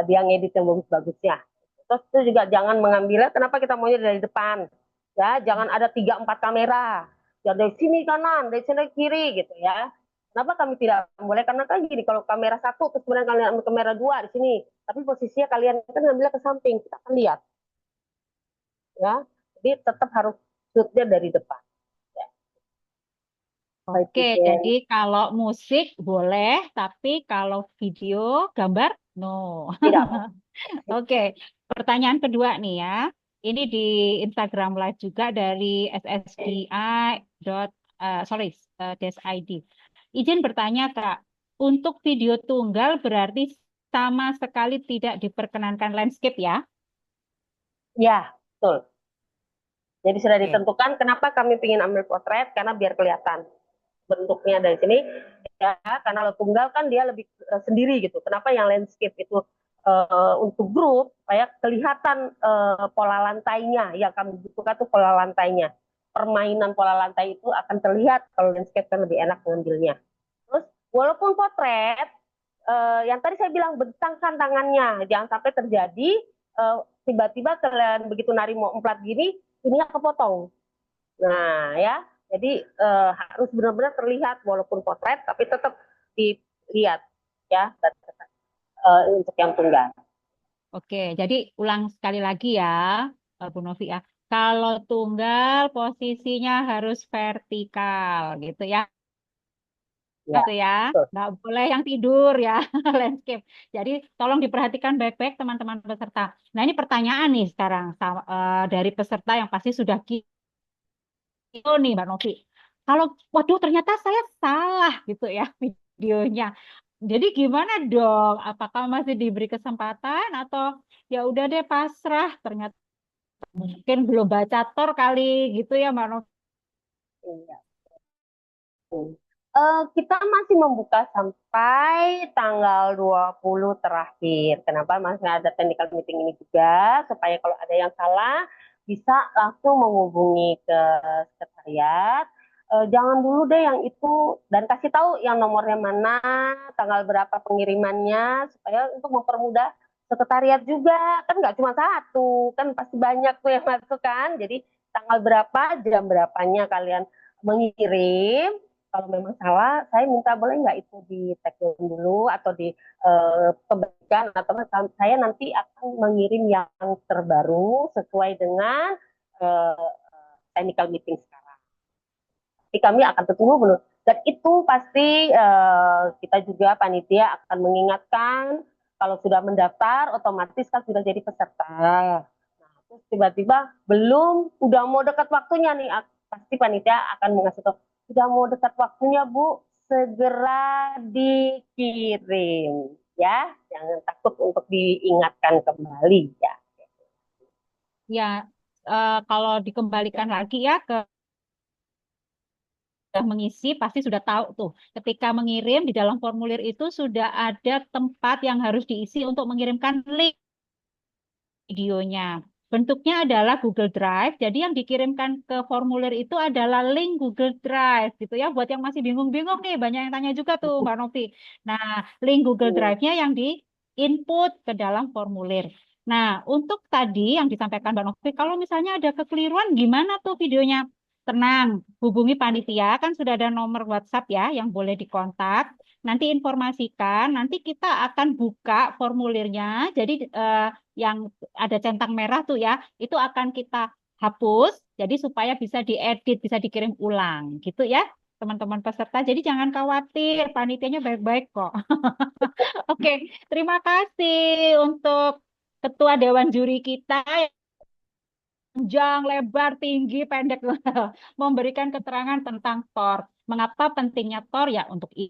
dia ngedit yang bagus-bagusnya. Terus itu juga jangan mengambilnya, kenapa kita maunya dari depan, ya jangan ada 3-4 kamera, ya dari sini kanan, dari sini kiri gitu ya. Kenapa kami tidak boleh? Karena kan gini, kalau kamera satu terus kemudian kalian ambil kamera dua di sini, tapi posisinya kalian kan ngambilnya ke samping, kita akan lihat, ya. Jadi tetap harus shootnya dari depan. Ya. Baik, Oke, itu. jadi kalau musik boleh, tapi kalau video, gambar, no. Tidak. Oke, pertanyaan kedua nih ya. Ini di Instagram Live juga dari ssdi.id. Izin bertanya, Kak. Untuk video tunggal berarti sama sekali tidak diperkenankan landscape ya? Ya, betul. Jadi sudah Oke. ditentukan kenapa kami ingin ambil potret, karena biar kelihatan bentuknya dari sini, ya, karena kalau tunggal kan dia lebih sendiri gitu. Kenapa yang landscape itu untuk grup supaya kelihatan pola lantainya, yang kami butuhkan tuh pola lantainya. Permainan pola lantai itu akan terlihat kalau landscape kan lebih enak mengambilnya. Terus walaupun potret, yang tadi saya bilang bentangkan tangannya, jangan sampai terjadi tiba-tiba kalian begitu nari mau emplat gini, ininya kepotong. Nah ya, jadi harus benar-benar terlihat walaupun potret, tapi tetap dilihat ya untuk yang tunggal. Oke, jadi ulang sekali lagi ya, Bu Novi ya. Kalau tunggal posisinya harus vertikal gitu ya. Ya, Gitu ya, betul. nggak boleh yang tidur ya, landscape. Jadi tolong diperhatikan baik-baik teman-teman peserta. Nah ini pertanyaan nih sekarang dari peserta yang pasti sudah gitu nih Mbak Novi. Kalau waduh ternyata saya salah gitu ya videonya. Jadi gimana dong? Apakah masih diberi kesempatan atau ya udah deh pasrah? Ternyata mungkin belum baca tor kali gitu ya Mbak Novi. Iya. Kita masih membuka sampai tanggal 20 terakhir. Kenapa masih ada technical meeting ini juga, supaya kalau ada yang salah bisa langsung menghubungi ke sekretariat. Jangan dulu deh yang itu, dan kasih tahu yang nomornya mana, tanggal berapa pengirimannya, supaya untuk mempermudah sekretariat juga. Kan nggak cuma satu, kan pasti banyak tuh yang masuk kan. Jadi tanggal berapa, jam berapanya kalian mengirim. Kalau memang salah, saya minta boleh nggak itu di tag dulu atau di kebaikan, atau saya nanti akan mengirim yang terbaru sesuai dengan uh, technical meeting sekarang. Tapi kami akan tertunggu belum. Dan itu pasti kita juga panitia akan mengingatkan kalau sudah mendaftar otomatis kan sudah jadi peserta. Nah, terus tiba-tiba belum, udah mau dekat waktunya nih, pasti panitia akan mengasih tahu sudah mau dekat waktunya Bu, segera dikirim ya, jangan takut untuk diingatkan kembali ya. Ya, kalau dikembalikan lagi ya ke mengisi pasti sudah tahu tuh. Ketika mengirim di dalam formulir itu sudah ada tempat yang harus diisi untuk mengirimkan link videonya. Bentuknya adalah Google Drive. Jadi yang dikirimkan ke formulir itu adalah link Google Drive gitu ya. Buat yang masih bingung-bingung nih, banyak yang tanya juga tuh Mbak Novi. Nah, link Google Drive-nya yang di input ke dalam formulir. Nah, untuk tadi yang disampaikan Mbak Novi, kalau misalnya ada kekeliruan gimana tuh videonya? Tenang, hubungi panitia, kan sudah ada nomor WhatsApp ya yang boleh dikontak. Nanti informasikan, nanti kita akan buka formulirnya. Jadi yang ada centang merah tuh ya, itu akan kita hapus. Jadi supaya bisa diedit, bisa dikirim ulang, gitu ya, teman-teman peserta. Jadi jangan khawatir, panitianya baik-baik kok. Oke, terima kasih untuk Ketua Dewan Juri kita panjang, lebar, tinggi, pendek memberikan keterangan tentang TOR. Mengapa pentingnya TOR ya untuk ini?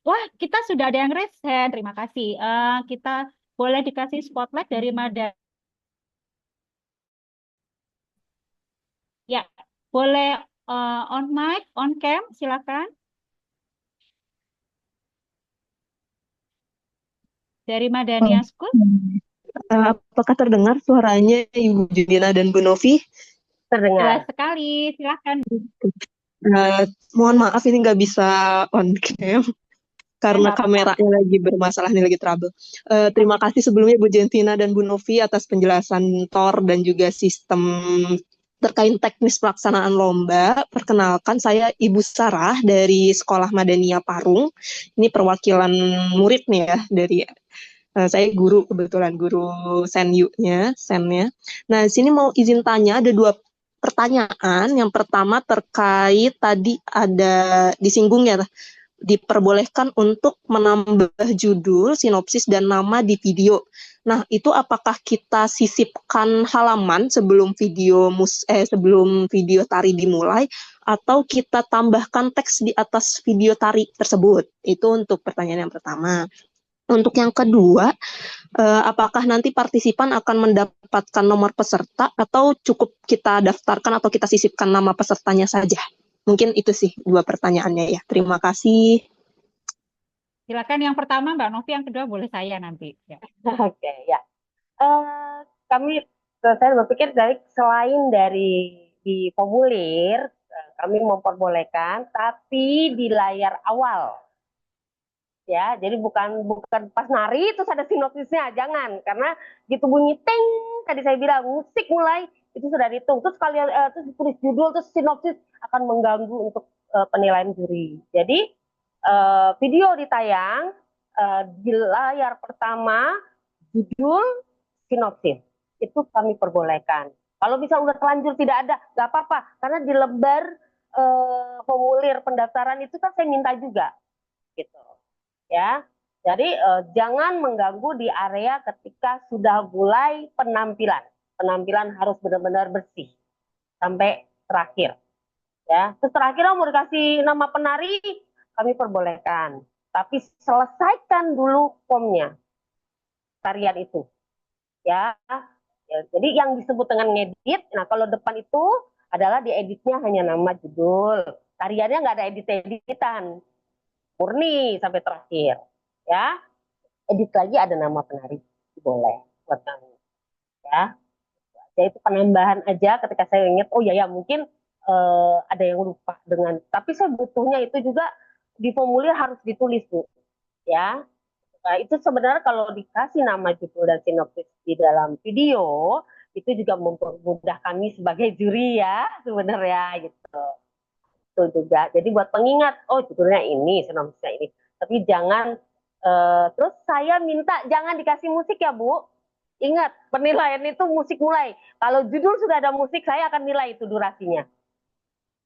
Wah, kita sudah ada yang raise hand. Terima kasih. Kita boleh dikasih spotlight dari Mada. Ya, boleh on mic, on cam, silakan. Dari Madania School. Apakah terdengar suaranya Ibu Junina dan Bu Novi? Terdengar. Jelas sekali, silakan. Mohon maaf ini nggak bisa on cam karena nggak apa-apa. kameranya lagi bermasalah nih, lagi trouble. Terima kasih sebelumnya Bu Jentina dan Bu Novi atas penjelasan TOR dan juga sistem terkait teknis pelaksanaan lomba. Perkenalkan, saya Ibu Sarah dari Sekolah Madania Parung. Ini perwakilan murid nih ya, dari saya guru, kebetulan guru sennya. Nah, di sini mau izin tanya, ada 2 pertanyaan. Yang pertama terkait tadi ada disinggung ya, diperbolehkan untuk menambah judul, sinopsis, dan nama di video. Nah, itu apakah kita sisipkan halaman sebelum sebelum video tari dimulai, atau kita tambahkan teks di atas video tari tersebut? Itu untuk pertanyaan yang pertama. Untuk yang kedua, apakah nanti partisipan akan mendapatkan nomor peserta atau cukup kita daftarkan atau kita sisipkan nama pesertanya saja? Mungkin itu sih 2 pertanyaannya ya. Terima kasih. Silakan yang pertama Mbak Novi, yang kedua boleh saya nanti. Ya. Oke, ya. Saya berpikir selain dari di formulir, kami memperbolehkan, tapi di layar awal. Ya, jadi bukan pas nari terus ada sinopsisnya, jangan, karena gitu bunyi ting, tadi saya bilang musik mulai itu sudah dihitung, terus kalian terus tulis judul terus sinopsis akan mengganggu untuk penilaian juri. Jadi video ditayang di layar pertama judul sinopsis itu kami perbolehkan. Kalau bisa udah terlanjur tidak ada, nggak apa-apa, karena di lembar formulir pendaftaran itu kan saya minta juga, gitu. Ya, jadi jangan mengganggu di area ketika sudah mulai penampilan. Penampilan harus benar-benar bersih sampai terakhir. Ya, terus terakhir mau dikasih nama penari, kami perbolehkan. Tapi selesaikan dulu formnya, tarian itu. Ya, jadi yang disebut dengan ngedit, nah kalau depan itu adalah dieditnya hanya nama judul. Tariannya nggak ada edit-editan. Murni sampai terakhir, ya. Edit lagi ada nama penari, boleh buat kami, ya. Ya itu penambahan aja ketika saya ingat, oh ya mungkin ada yang lupa dengan, tapi saya butuhnya itu juga di formulir harus ditulis Bu, ya. Nah, itu sebenarnya kalau dikasih nama judul dan sinopsis di dalam video itu juga mempermudah kami sebagai juri ya sebenarnya gitu. Itu juga. Jadi buat pengingat, oh judulnya ini, sinopsisnya ini. Tapi jangan, terus saya minta jangan dikasih musik ya Bu. Ingat, penilaian itu musik mulai. Kalau judul sudah ada musik, saya akan nilai itu durasinya.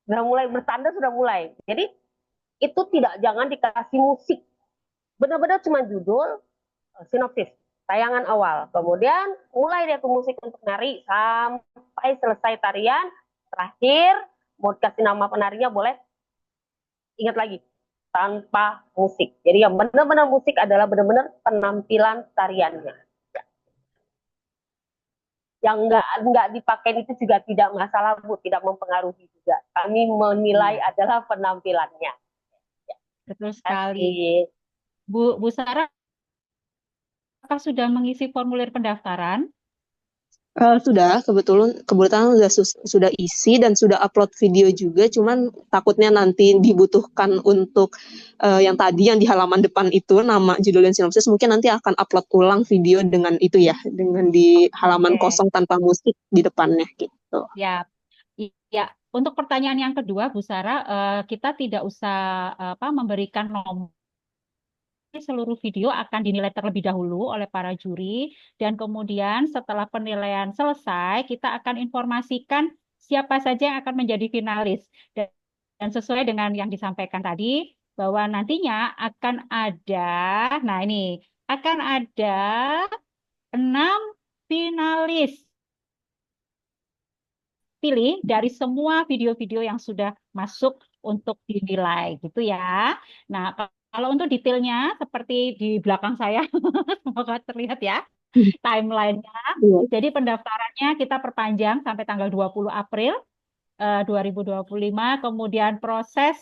Sudah mulai bertanda, sudah mulai. Jadi itu jangan dikasih musik. Benar-benar cuma judul, sinopsis, tayangan awal. Kemudian mulai dia ke musik untuk nari sampai selesai tarian. Terakhir, mau dikasih nama penarinya boleh. Ingat lagi, tanpa musik. Jadi yang benar-benar musik adalah benar-benar penampilan tariannya. Yang nggak dipakai itu juga tidak masalah Bu, tidak mempengaruhi juga. Kami menilai adalah penampilannya. Betul sekali. Bu Sarah, apakah sudah mengisi formulir pendaftaran? Sudah, kebetulan sudah isi dan sudah upload video juga, cuman takutnya nanti dibutuhkan untuk yang tadi yang di halaman depan itu nama judul dan sinopsis, mungkin nanti akan upload ulang video dengan itu ya, dengan di halaman kosong tanpa musik di depannya gitu. Ya, untuk pertanyaan yang kedua Bu Sarah, kita tidak usah memberikan nomor. Seluruh video akan dinilai terlebih dahulu oleh para juri dan kemudian setelah penilaian selesai kita akan informasikan siapa saja yang akan menjadi finalis dan sesuai dengan yang disampaikan tadi bahwa nantinya akan ada, nah ini akan ada 6 finalis pilih dari semua video-video yang sudah masuk untuk dinilai gitu ya. Nah, kalau untuk detailnya seperti di belakang saya, semoga terlihat ya timeline-nya. Jadi pendaftarannya kita perpanjang sampai tanggal 20 April 2025. Kemudian proses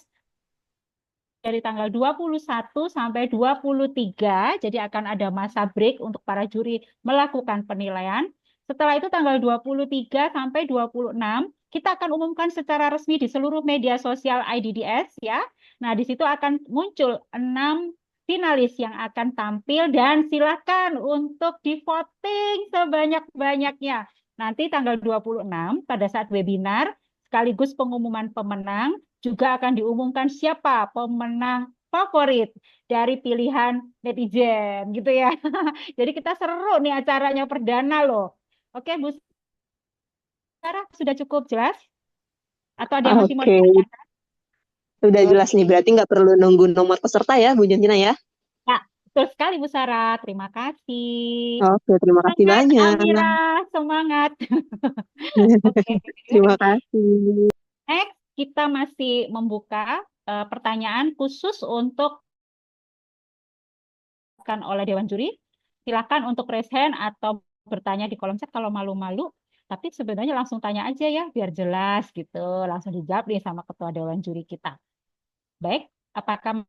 dari tanggal 21 sampai 23. Jadi akan ada masa break untuk para juri melakukan penilaian. Setelah itu tanggal 23 sampai 26 kita akan umumkan secara resmi di seluruh media sosial IDDS ya. Nah, di situ akan muncul 6 finalis yang akan tampil dan silakan untuk di voting sebanyak-banyaknya. Nanti tanggal 26 pada saat webinar sekaligus pengumuman pemenang juga akan diumumkan siapa pemenang favorit dari pilihan netizen gitu ya. Jadi kita seru nih acaranya perdana loh. Oke, Bu Sarah, sudah cukup jelas? Atau ada yang masih mau Oke, ditanyakan? udah jelas nih. Oke. Berarti nggak perlu nunggu nomor peserta ya, Bu Jentina ya? Nah, betul sekali Bu Sarah. Terima kasih. Oke, terima kasih Semangat banyak. Amira, semangat. Oke. Terima kasih. Next, kita masih membuka pertanyaan khusus untuk kan oleh Dewan Juri. Silakan untuk raise hand atau bertanya di kolom chat kalau malu-malu. Tapi sebenarnya langsung tanya aja ya, biar jelas gitu. Langsung dijawab nih sama Ketua Dewan Juri kita. Baik, apakah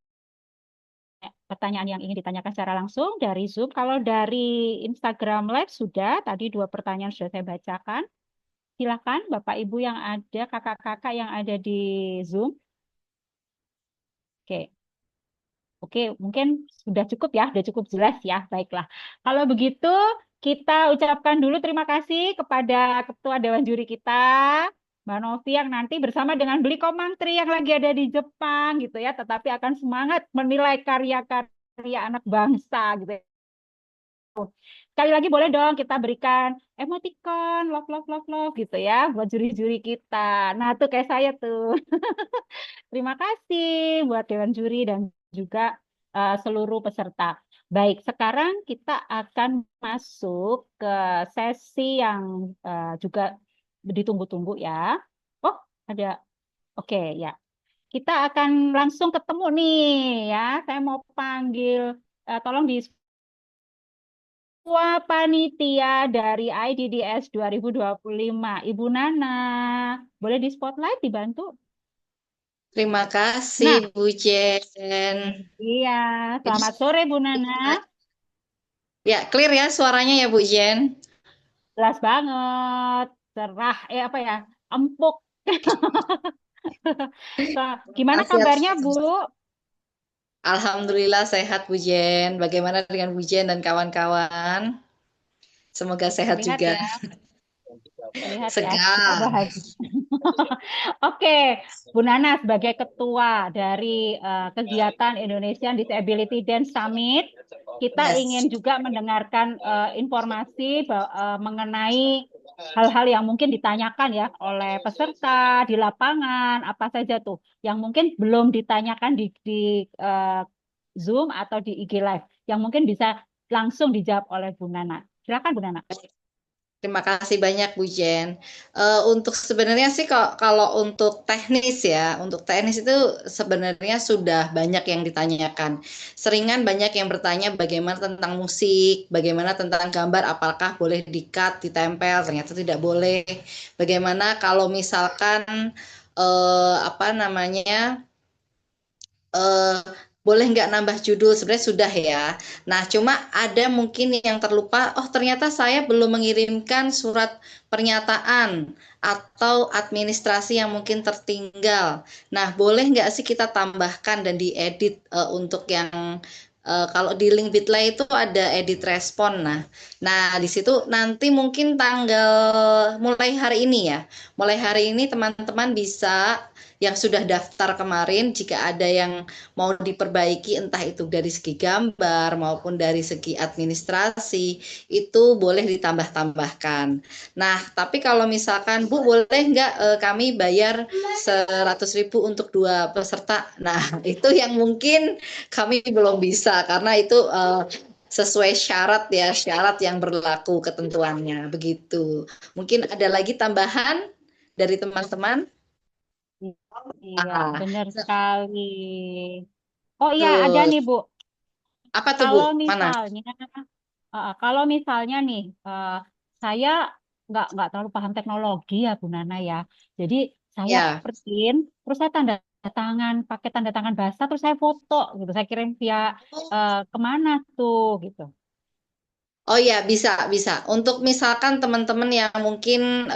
pertanyaan yang ingin ditanyakan secara langsung dari Zoom? Kalau dari Instagram Live sudah, tadi 2 pertanyaan sudah saya bacakan. Silakan Bapak Ibu yang ada, kakak-kakak yang ada di Zoom. Oke. Oke, mungkin sudah cukup ya, sudah cukup jelas ya. Baiklah. Kalau begitu, kita ucapkan dulu terima kasih kepada Ketua Dewan Juri kita, Mbak Novi, yang nanti bersama dengan Beli Komangtri yang lagi ada di Jepang gitu ya, tetapi akan semangat menilai karya-karya anak bangsa gitu ya. Sekali lagi boleh dong kita berikan emoticon, love, love, love, love gitu ya, buat juri-juri kita. Nah, tuh kayak saya tuh. Terima kasih buat Dewan Juri dan juga seluruh peserta. Baik, sekarang kita akan masuk ke sesi yang juga ditunggu-tunggu ya. Oh, ada. Oke, ya. Kita akan langsung ketemu nih ya. Saya mau panggil, tolong di Ketua Panitia dari IDDS 2025, Ibu Nana. Boleh di spotlight, dibantu? Terima Nah, kasih Bu Jen. iya, Ini selamat sore Bu Nana. ya clear ya suaranya ya Bu Jen. Jelas banget, cerah, apa ya, empuk. Gimana Kasih kabarnya atas- Bu? Alhamdulillah sehat Bu Jen. Bagaimana dengan Bu Jen dan kawan-kawan? Semoga sehat Lihat juga. ya, lihat ya, kita Segar. bahagia. Oke, Bu Nana sebagai ketua dari kegiatan Indonesian Disability Dance Summit, kita Yes. ingin juga mendengarkan informasi mengenai hal-hal yang mungkin ditanyakan ya oleh peserta di lapangan, apa saja tuh yang mungkin belum ditanyakan di Zoom atau di IG Live, yang mungkin bisa langsung dijawab oleh Bu Nana. Silakan Bu Nana. Terima kasih banyak Bu Jen. Untuk sebenarnya sih kalau untuk teknis ya, untuk teknis itu sebenarnya sudah banyak yang ditanyakan. Seringan banyak yang bertanya bagaimana tentang musik, bagaimana tentang gambar, apakah boleh di-cut, ditempel, ternyata tidak boleh. Bagaimana kalau misalkan apa namanya? eh, boleh nggak nambah judul sebenarnya sudah ya. Nah, cuma ada mungkin yang terlupa. Oh, ternyata saya belum mengirimkan surat pernyataan atau administrasi yang mungkin tertinggal. Nah, boleh nggak sih kita tambahkan dan diedit untuk yang kalau di link Bitly itu ada edit respon. Nah, di situ nanti mungkin tanggal mulai hari ini ya. Mulai hari ini teman-teman bisa yang sudah daftar kemarin, jika ada yang mau diperbaiki entah itu dari segi gambar maupun dari segi administrasi, itu boleh ditambah-tambahkan. Nah, tapi kalau misalkan Bu boleh nggak kami bayar 100.000 untuk 2 peserta? Nah, itu yang mungkin kami belum bisa karena itu sesuai syarat ya, syarat yang berlaku ketentuannya begitu. Mungkin ada lagi tambahan dari teman-teman? Iya, Ah, benar sekali. Oh iya, ada betul. nih Bu. Apa tuh Bu? Kalau Mana? misalnya, kalau misalnya nih, saya nggak terlalu paham teknologi ya Bu Nana ya. Jadi saya Ya. print, terus saya tanda tangan, pakai tanda tangan basah, terus saya foto gitu. Saya kirim via kemana tuh gitu. Oh ya, bisa, bisa. Untuk misalkan teman-teman yang mungkin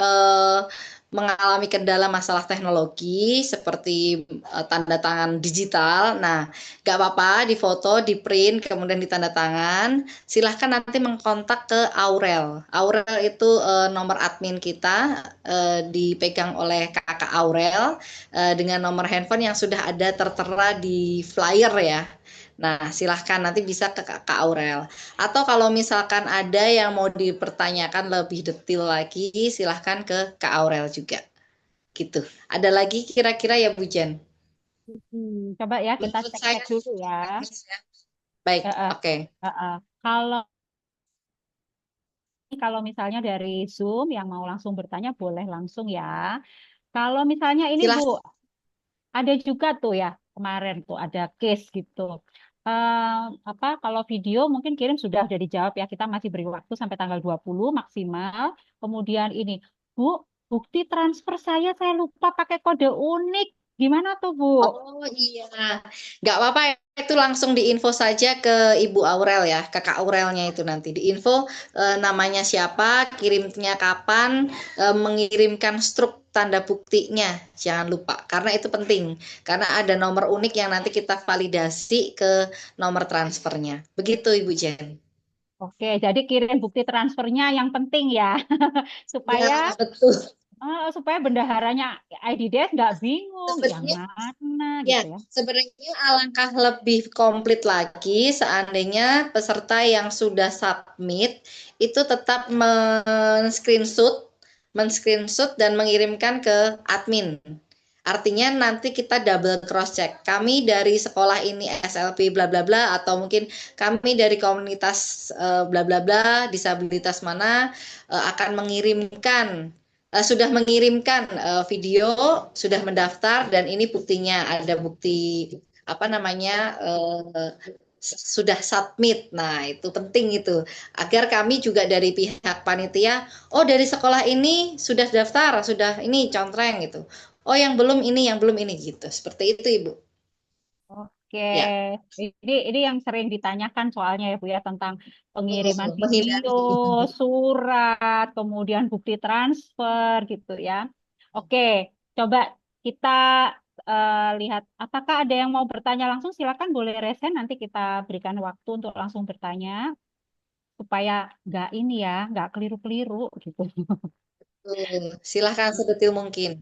mengalami kendala masalah teknologi seperti tanda tangan digital. Nah, nggak apa-apa, difoto, di print, kemudian ditanda tangan. Silahkan nanti mengkontak ke Aurel. Aurel itu nomor admin kita, dipegang oleh Kakak Aurel, dengan nomor handphone yang sudah ada tertera di flyer ya. Nah, silahkan nanti bisa ke Kak Aurel. Atau kalau misalkan ada yang mau dipertanyakan lebih detail lagi, silahkan ke Kak Aurel juga. Gitu. Ada lagi kira-kira ya Bu Jen? Coba ya kita Menurut saya cek-cek dulu ya. teknis ya. Baik, Eh, eh, oke. Kalau kalau misalnya dari Zoom yang mau langsung bertanya boleh langsung ya. Kalau misalnya ini Bu, Silahkan. ada juga tuh ya kemarin tuh ada case gitu. Eh, kalau video mungkin kirim sudah dijawab ya. Kita masih beri waktu sampai tanggal 20 maksimal. Kemudian ini, Bu, bukti transfer saya lupa pakai kode unik. Gimana tuh, Bu? Oh iya, nggak apa-apa itu langsung diinfo saja ke Ibu Aurel ya, Kakak Aurelnya itu nanti diinfo namanya siapa, kirimnya kapan, mengirimkan struk tanda buktinya, jangan lupa karena itu penting, karena ada nomor unik yang nanti kita validasi ke nomor transfernya. Begitu Ibu Jen. Oke, jadi kirim bukti transfernya yang penting ya, Ya supaya betul. supaya bendaharanya IDDS nggak bingung yang Sebenarnya mana ya, gitu ya. sebenarnya alangkah lebih komplit lagi seandainya peserta yang sudah submit itu tetap men-screenshot dan mengirimkan ke admin. Artinya nanti kita double cross check. Kami dari sekolah ini SLP bla bla bla atau mungkin kami dari komunitas bla bla bla disabilitas mana akan mengirimkan sudah mengirimkan video, sudah mendaftar dan ini buktinya ada bukti apa namanya sudah submit. Nah, itu penting itu. Agar kami juga dari pihak panitia, oh dari sekolah ini sudah daftar, sudah ini contreng gitu. Oh yang belum ini gitu. Seperti itu Ibu. Oke, Ya, ini yang sering ditanyakan soalnya ya Bu ya tentang pengiriman video, menghindari. surat, kemudian bukti transfer gitu ya. Oke, coba kita lihat apakah ada yang mau bertanya langsung, silakan boleh resen nanti kita berikan waktu untuk langsung bertanya supaya nggak ini ya, nggak keliru-keliru gitu. Silahkan sedetil mungkin.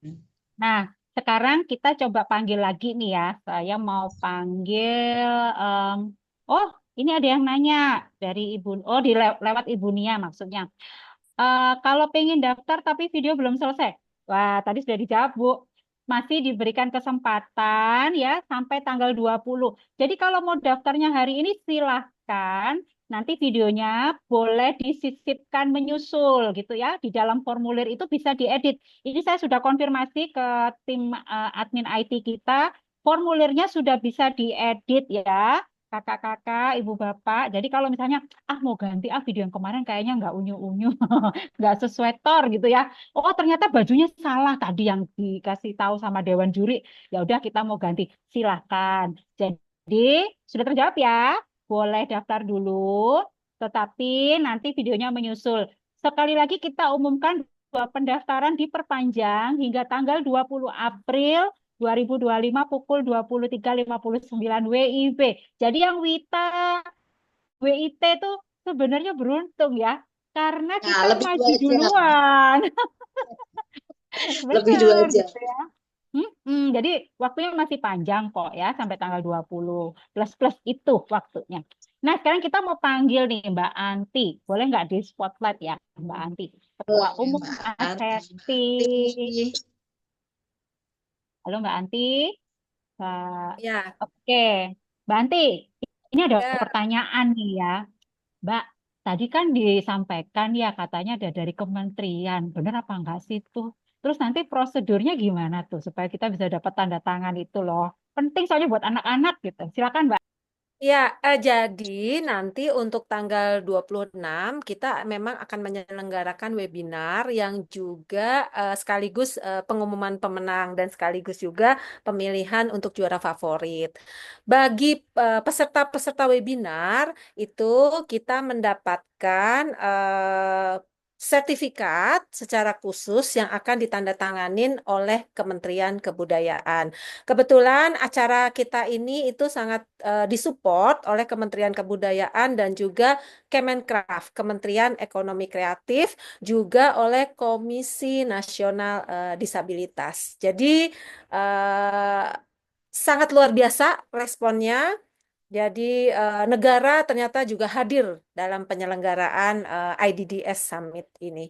Nah, sekarang kita coba panggil lagi nih ya. Saya mau panggil, em, oh ini ada yang nanya dari Ibu, oh lewat Ibu Nia maksudnya. Kalau pengen daftar tapi video belum selesai. Wah, tadi sudah dijawab, Bu. Masih diberikan kesempatan ya sampai tanggal 20. Jadi kalau mau daftarnya hari ini silahkan. Nanti videonya boleh disisipkan menyusul gitu ya. Di dalam formulir itu bisa diedit. Ini saya sudah konfirmasi ke tim admin IT kita. Formulirnya sudah bisa diedit ya kakak-kakak, ibu bapak. Jadi kalau misalnya mau ganti video yang kemarin kayaknya nggak unyu-unyu, nggak sesuai tor gitu ya. Oh ternyata bajunya salah tadi yang dikasih tahu sama dewan juri. Ya udah kita mau ganti, silahkan. Jadi sudah terjawab ya. Boleh daftar dulu, tetapi nanti videonya menyusul. Sekali lagi kita umumkan bahwa pendaftaran diperpanjang hingga tanggal 20 April 2025 pukul 23.59 WIB. Jadi yang WIT itu sebenarnya beruntung ya, karena Nah, kita lebih maju 2 jam. duluan. Lebih 2 Benar jam. gitu ya. Jadi waktunya masih panjang kok ya sampai tanggal 20. Plus-plus itu waktunya. Nah, sekarang kita mau panggil nih Mbak Anti. Boleh nggak di spotlight ya Mbak Anti? Ketua Boleh, Umum Mbak ASEPI. Anti. Halo Mbak Anti. Mbak- Ya, Oke, Mbak Anti. Ini ada ya. pertanyaan nih ya. Mbak, tadi kan disampaikan ya katanya ada dari kementerian. Bener apa enggak sih tuh? Terus nanti prosedurnya gimana tuh supaya kita bisa dapat tanda tangan itu loh. Penting soalnya buat anak-anak gitu. Silakan, Mbak. Ya, jadi nanti untuk tanggal 26 kita memang akan menyelenggarakan webinar yang juga sekaligus pengumuman pemenang dan sekaligus juga pemilihan untuk juara favorit. Bagi peserta-peserta webinar itu kita mendapatkan sertifikat secara khusus yang akan ditandatanganin oleh Kementerian Kebudayaan. Kebetulan acara kita ini itu sangat disupport oleh Kementerian Kebudayaan dan juga Kemenkraf, Kementerian Ekonomi Kreatif, juga oleh Komisi Nasional Disabilitas. Jadi eh, sangat luar biasa responnya. Jadi negara ternyata juga hadir dalam penyelenggaraan IDDS Summit ini.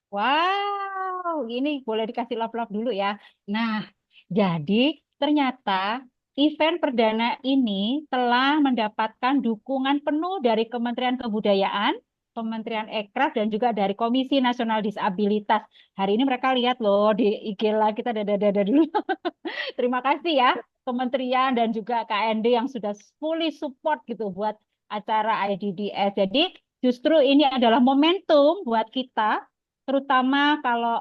Wow, ini boleh dikasih love-love dulu ya. Nah, jadi ternyata event perdana ini telah mendapatkan dukungan penuh dari Kementerian Kebudayaan, Kementerian Ekraf, dan juga dari Komisi Nasional Disabilitas. Hari ini mereka lihat loh di IG Live kita dada-dada dulu. Terima kasih ya Kementerian dan juga KND yang sudah fully support gitu buat acara IDDS. Jadi justru ini adalah momentum buat kita, terutama kalau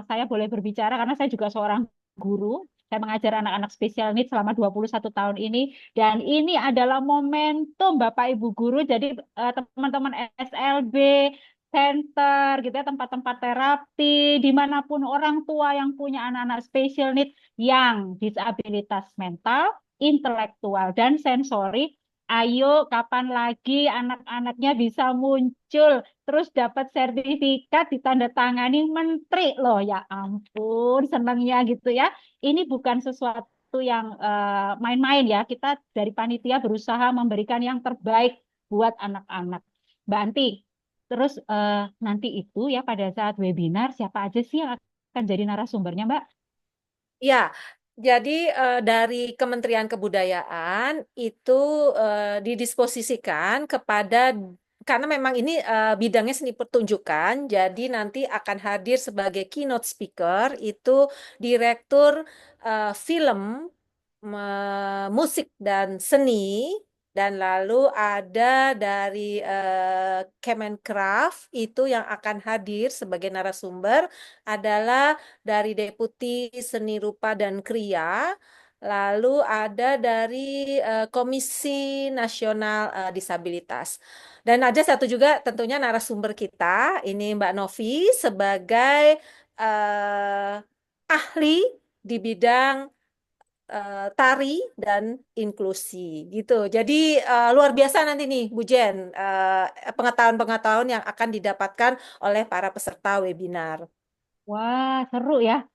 saya boleh berbicara karena saya juga seorang guru. Saya mengajar anak-anak special needs selama 21 tahun ini. Dan ini adalah momentum Bapak Ibu Guru. Jadi teman-teman SLB, center, gitu ya, tempat-tempat terapi, dimanapun orang tua yang punya anak-anak special needs, yang disabilitas mental, intelektual, dan sensori, ayo kapan lagi anak-anaknya bisa muncul, terus dapat sertifikat ditandatangani menteri loh, ya ampun, senangnya gitu ya. Ini bukan sesuatu yang main-main ya, kita dari panitia berusaha memberikan yang terbaik buat anak-anak. Mbak Anti, terus nanti itu ya pada saat webinar, siapa aja sih yang akan jadi narasumbernya, Mbak? Ya, jadi dari Kementerian Kebudayaan itu didisposisikan kepada karena memang ini bidangnya seni pertunjukan, jadi nanti akan hadir sebagai keynote speaker itu Direktur Film, Musik dan Seni, dan lalu ada dari Kemenkraf itu yang akan hadir sebagai narasumber adalah dari Deputi Seni Rupa dan Kriya, lalu ada dari Komisi Nasional Disabilitas. Dan ada satu juga tentunya narasumber kita, ini Mbak Novi sebagai ahli di bidang tari dan inklusi gitu. Jadi luar biasa nanti nih Bu Jen, pengetahuan-pengetahuan yang akan didapatkan oleh para peserta webinar. Wah, seru ya.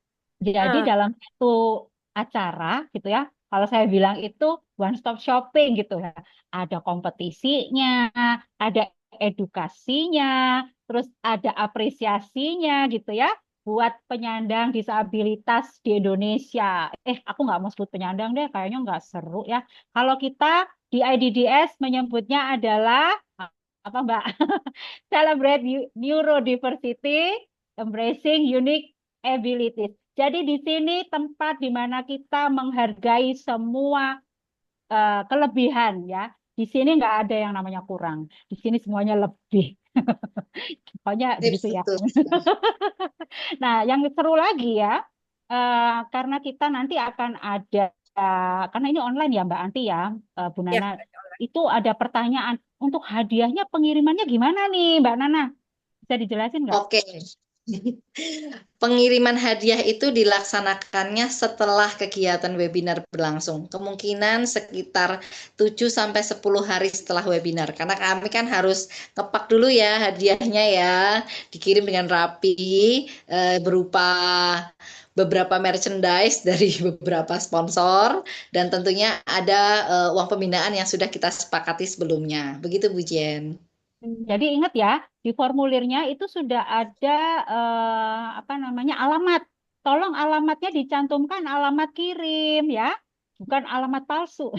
Jadi Nah, dalam satu acara gitu ya, kalau saya bilang itu one stop shopping gitu ya. Ada kompetisinya, ada edukasinya, terus ada apresiasinya gitu ya buat penyandang disabilitas di Indonesia. Aku nggak mau sebut penyandang deh, kayaknya nggak seru ya. Kalau kita di IDDS menyebutnya adalah apa Mbak? Celebrate Neurodiversity, Embracing Unique Abilities. Jadi di sini tempat di mana kita menghargai semua kelebihan ya. Di sini nggak ada yang namanya kurang. Di sini semuanya lebih. Pokoknya Tips begitu ya. betul. Nah, yang seru lagi ya, karena kita nanti akan ada, karena ini online ya Mbak Anti ya, Bu ya. Nana, itu ada pertanyaan untuk hadiahnya pengirimannya gimana nih Mbak Nana? Bisa dijelasin nggak? Oke. Pengiriman hadiah itu dilaksanakannya setelah kegiatan webinar berlangsung. Kemungkinan sekitar 7 sampai 10 hari setelah webinar. Karena kami kan harus ngepak dulu ya hadiahnya ya. Dikirim dengan rapi berupa beberapa merchandise dari beberapa sponsor. Dan tentunya ada uang pembinaan yang sudah kita sepakati sebelumnya. Begitu Bu Jen. Jadi ingat ya, di formulirnya itu sudah ada apa namanya alamat. Tolong alamatnya dicantumkan alamat kirim ya, bukan alamat palsu.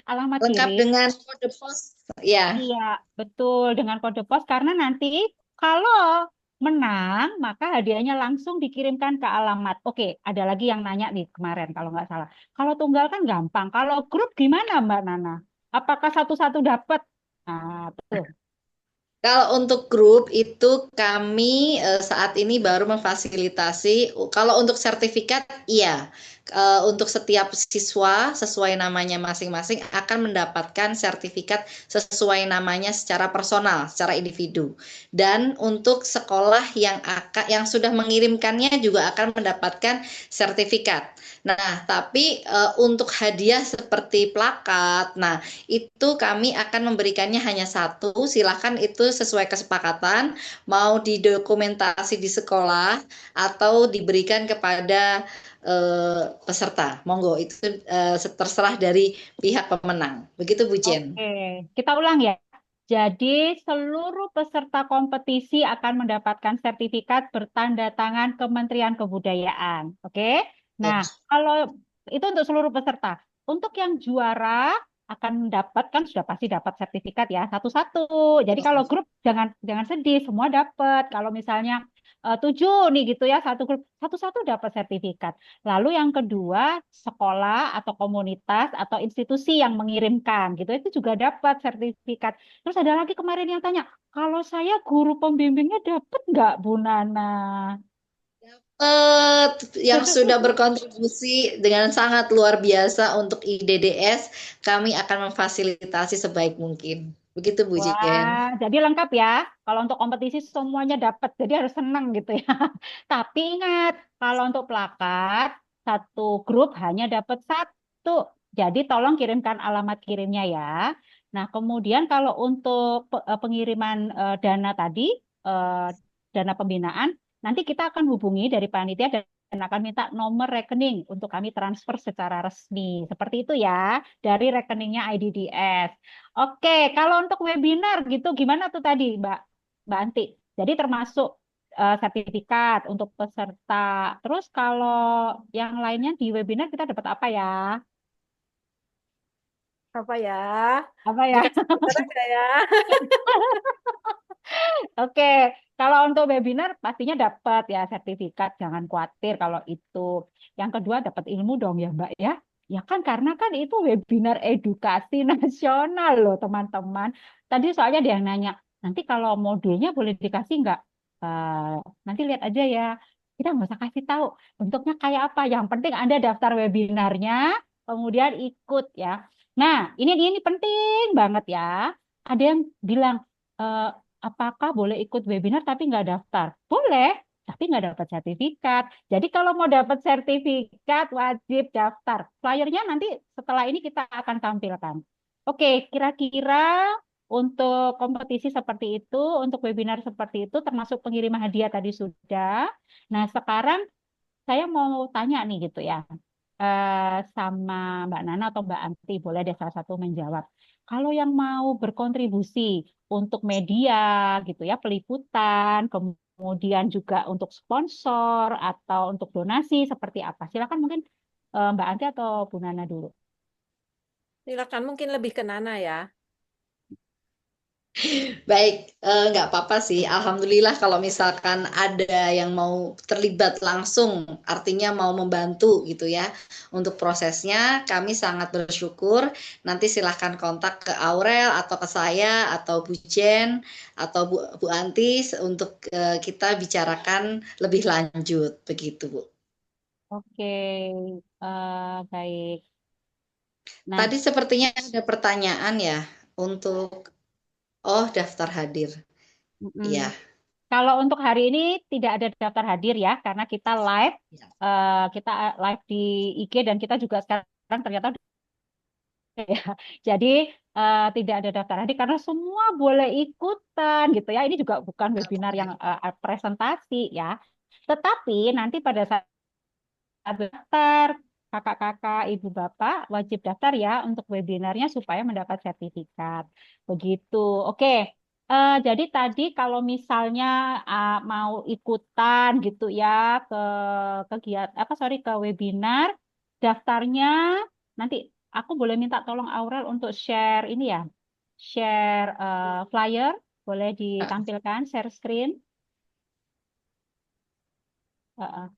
Alamat Lengkap kirim. dengan kode pos. Ya. Iya, betul dengan kode pos karena nanti kalau menang maka hadiahnya langsung dikirimkan ke alamat. Oke, ada lagi yang nanya nih kemarin kalau nggak salah. Kalau tunggal kan gampang. Kalau grup gimana Mbak Nana? Apakah satu-satu dapat? Nah, betul. Kalau untuk grup itu kami saat ini baru memfasilitasi. Kalau untuk sertifikat, iya, untuk setiap siswa sesuai namanya masing-masing akan mendapatkan sertifikat sesuai namanya secara personal, secara individu. Dan untuk sekolah yang sudah mengirimkannya juga akan mendapatkan sertifikat. Nah, tapi untuk hadiah seperti plakat, nah itu kami akan memberikannya hanya satu. Silahkan itu sesuai kesepakatan, mau didokumentasi di sekolah atau diberikan kepada peserta. Monggo, itu terserah dari pihak pemenang. Begitu, Bu Jen. Oke, kita ulang ya. Jadi seluruh peserta kompetisi akan mendapatkan sertifikat bertanda tangan Kementerian Kebudayaan. Oke. Nah, kalau itu untuk seluruh peserta. Untuk yang juara akan dapat, kan sudah pasti dapat sertifikat ya, satu-satu. Jadi kalau grup jangan sedih, semua dapat. Kalau misalnya 7 nih gitu ya, satu grup, satu-satu dapat sertifikat. Lalu yang kedua, sekolah atau komunitas atau institusi yang mengirimkan gitu itu juga dapat sertifikat. Terus ada lagi kemarin yang tanya, kalau saya guru pembimbingnya dapat nggak, Bu Nana? Yang sudah berkontribusi dengan sangat luar biasa untuk IDDS, kami akan memfasilitasi sebaik mungkin. Begitu, Bu Jen. Wah, jadi lengkap ya. Kalau untuk kompetisi semuanya dapat, jadi harus senang gitu ya. Tapi ingat, kalau untuk plakat, satu grup hanya dapat satu. Jadi tolong kirimkan alamat kirimnya ya. Nah, kemudian kalau untuk pengiriman dana tadi, eh, dana pembinaan, nanti kita akan hubungi dari panitia dan akan minta nomor rekening untuk kami transfer secara resmi. Seperti itu ya, dari rekeningnya IDDS. Oke, kalau untuk webinar gitu gimana tuh tadi, Mbak Anti? Jadi termasuk sertifikat untuk peserta. Terus kalau yang lainnya di webinar kita dapat apa ya? Apa ya? Apa ya? Dikasih bocoran nggak ya? Oke, kalau untuk webinar pastinya dapat ya sertifikat, jangan khawatir kalau itu. Yang kedua dapat ilmu dong ya Mbak ya. Ya kan karena kan itu webinar edukasi nasional loh teman-teman. Tadi soalnya dia yang nanya, nanti kalau modulnya boleh dikasih nggak? Nanti lihat aja ya. Kita nggak usah kasih tahu bentuknya kayak apa. Yang penting Anda daftar webinarnya, kemudian ikut ya. Nah, ini penting banget ya. Ada yang bilang, "Eh, apakah boleh ikut webinar tapi nggak daftar?" Boleh, tapi nggak dapat sertifikat. Jadi kalau mau dapat sertifikat wajib daftar. Flyernya nanti setelah ini kita akan tampilkan. Oke, kira-kira untuk kompetisi seperti itu, untuk webinar seperti itu, termasuk pengiriman hadiah tadi sudah. Nah, sekarang saya mau tanya nih gitu ya, sama Mbak Nana atau Mbak Anti, boleh deh salah satu menjawab. Kalau yang mau berkontribusi untuk media gitu ya, peliputan, kemudian juga untuk sponsor atau untuk donasi seperti apa? Silakan mungkin Mbak Anti atau Bu Nana dulu. Silakan mungkin lebih ke Nana ya. Baik, nggak apa-apa sih. Alhamdulillah kalau misalkan ada yang mau terlibat langsung, artinya mau membantu gitu ya. Untuk prosesnya kami sangat bersyukur. Nanti silahkan kontak ke Aurel atau ke saya atau Bu Jen atau Bu Anti untuk kita bicarakan lebih lanjut begitu, Bu. Oke, baik. Nah, Tadi sepertinya ada pertanyaan ya untuk daftar hadir. Iya. kalau untuk hari ini tidak ada daftar hadir ya, karena kita live, kita live di IG dan kita juga sekarang ternyata ya. Jadi tidak ada daftar hadir karena semua boleh ikutan gitu ya. Ini juga bukan webinar yang presentasi ya. Tetapi nanti pada saat daftar, kakak-kakak, ibu bapak wajib daftar ya untuk webinarnya supaya mendapat sertifikat. Begitu. Oke. Jadi tadi kalau misalnya mau ikutan gitu ya ke kegiatan ke webinar, daftarnya nanti aku boleh minta tolong Aurel untuk share ini ya, share flyer, boleh ditampilkan, share screen.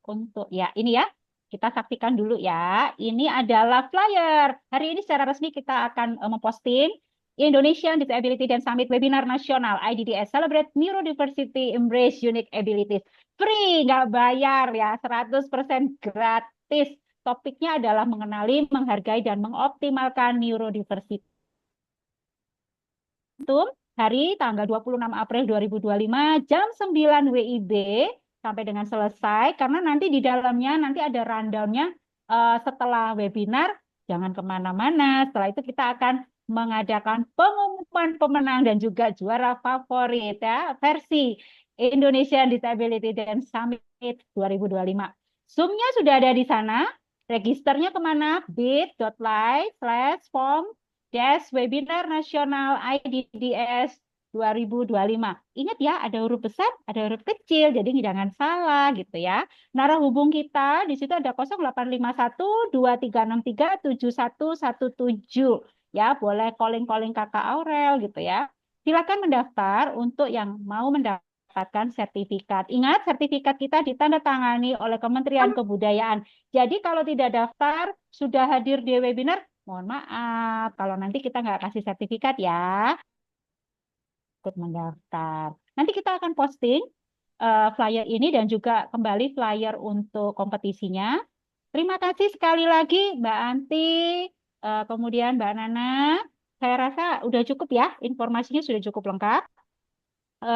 Untuk ya ini ya kita saksikan dulu ya. Ini adalah flyer. Hari ini secara resmi kita akan memposting Indonesian Disability dan Summit Webinar Nasional IDDS Celebrate Neurodiversity Embrace Unique Abilities. Free, nggak bayar ya, 100% gratis. Topiknya adalah mengenali, menghargai, dan mengoptimalkan neurodiversitas. Hari tanggal 26 April 2025 jam 9 WIB sampai dengan selesai, karena nanti di dalamnya nanti ada rundown-nya setelah webinar. Jangan kemana-mana, setelah itu kita akan mengadakan pengumuman pemenang dan juga juara favorit ya, versi Indonesian Disability Dance Summit 2025. Zoom-nya sudah ada di sana. Registernya kemana? bit.ly/form webinar nasional IDDS 2025. Ingat ya, ada huruf besar, ada huruf kecil, jadi jangan salah gitu ya. Narah hubung kita di situ ada 0851 2363 7117. Ya, boleh calling-calling Kakak Aurel gitu ya. Silakan mendaftar untuk yang mau mendapatkan sertifikat. Ingat, sertifikat kita ditandatangani oleh Kementerian Kebudayaan. Jadi kalau tidak daftar, sudah hadir di webinar, mohon maaf, kalau nanti kita nggak kasih sertifikat ya, ikut mendaftar. Nanti kita akan posting flyer ini dan juga kembali flyer untuk kompetisinya. Terima kasih sekali lagi Mbak Anti, kemudian Mbak Nana. Saya rasa udah cukup ya, informasinya sudah cukup lengkap.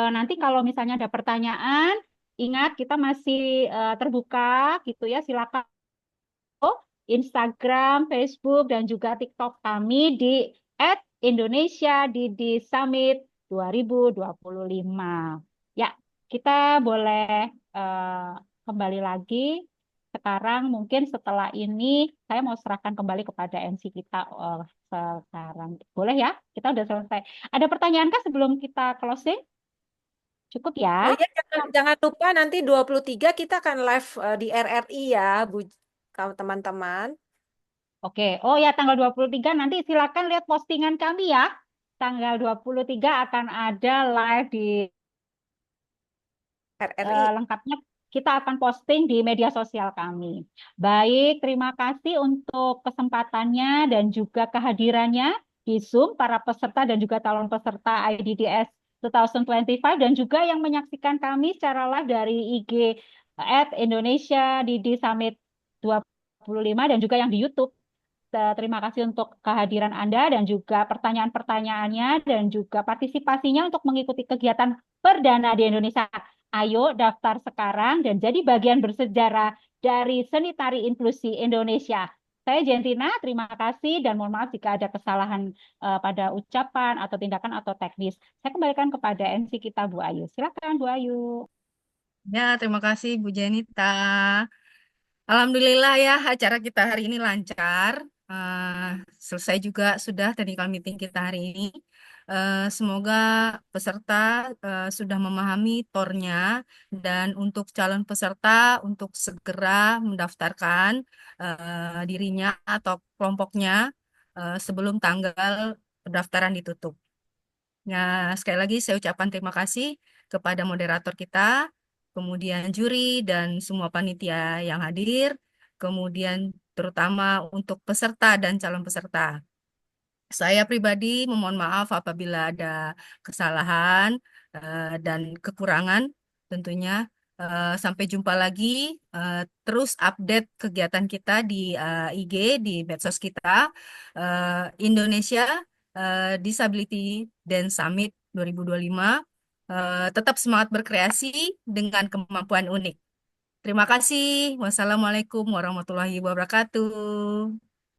Nanti kalau misalnya ada pertanyaan, ingat kita masih terbuka gitu ya, silakan Instagram, Facebook, dan juga TikTok kami di @Indonesia di Summit 2025. Ya, kita boleh kembali lagi. Sekarang mungkin setelah ini saya mau serahkan kembali kepada MC kita sekarang. Boleh ya? Kita udah selesai. Ada pertanyaan kah sebelum kita closing? Cukup Oh ya? iya, jangan lupa nanti 23 kita akan live di RRI ya, Bu, teman-teman. Oke, oh ya tanggal 23 nanti silakan lihat postingan kami ya. Tanggal 23 akan ada live di RRI. lengkapnya kita akan posting di media sosial kami. Baik, terima kasih untuk kesempatannya dan juga kehadirannya di Zoom para peserta dan juga calon peserta IDDS 2025 dan juga yang menyaksikan kami secara live dari IG Indonesia di Summit 25 dan juga yang di YouTube. Terima kasih untuk kehadiran Anda dan juga pertanyaan-pertanyaannya dan juga partisipasinya untuk mengikuti kegiatan perdana di Indonesia. Ayo daftar sekarang dan jadi bagian bersejarah dari Seni Tari Inklusi Indonesia. Saya Jentina, terima kasih dan mohon maaf jika ada kesalahan pada ucapan atau tindakan atau teknis. Saya kembalikan kepada MC kita Bu Ayu. Silakan Bu Ayu. Ya, terima kasih Bu Jenita. Alhamdulillah ya, acara kita hari ini lancar. Selesai juga sudah technical meeting kita hari ini. Semoga peserta sudah memahami tornya dan untuk calon peserta untuk segera mendaftarkan dirinya atau kelompoknya sebelum tanggal pendaftaran ditutup. Nah, sekali lagi saya ucapkan terima kasih kepada moderator kita, kemudian juri dan semua panitia yang hadir, kemudian terutama untuk peserta dan calon peserta. Saya pribadi memohon maaf apabila ada kesalahan dan kekurangan tentunya. Sampai jumpa lagi. Terus update kegiatan kita di IG, di medsos kita, Indonesia Disability Dance Summit 2025. Tetap semangat berkreasi dengan kemampuan unik. Terima kasih. Wassalamualaikum warahmatullahi wabarakatuh.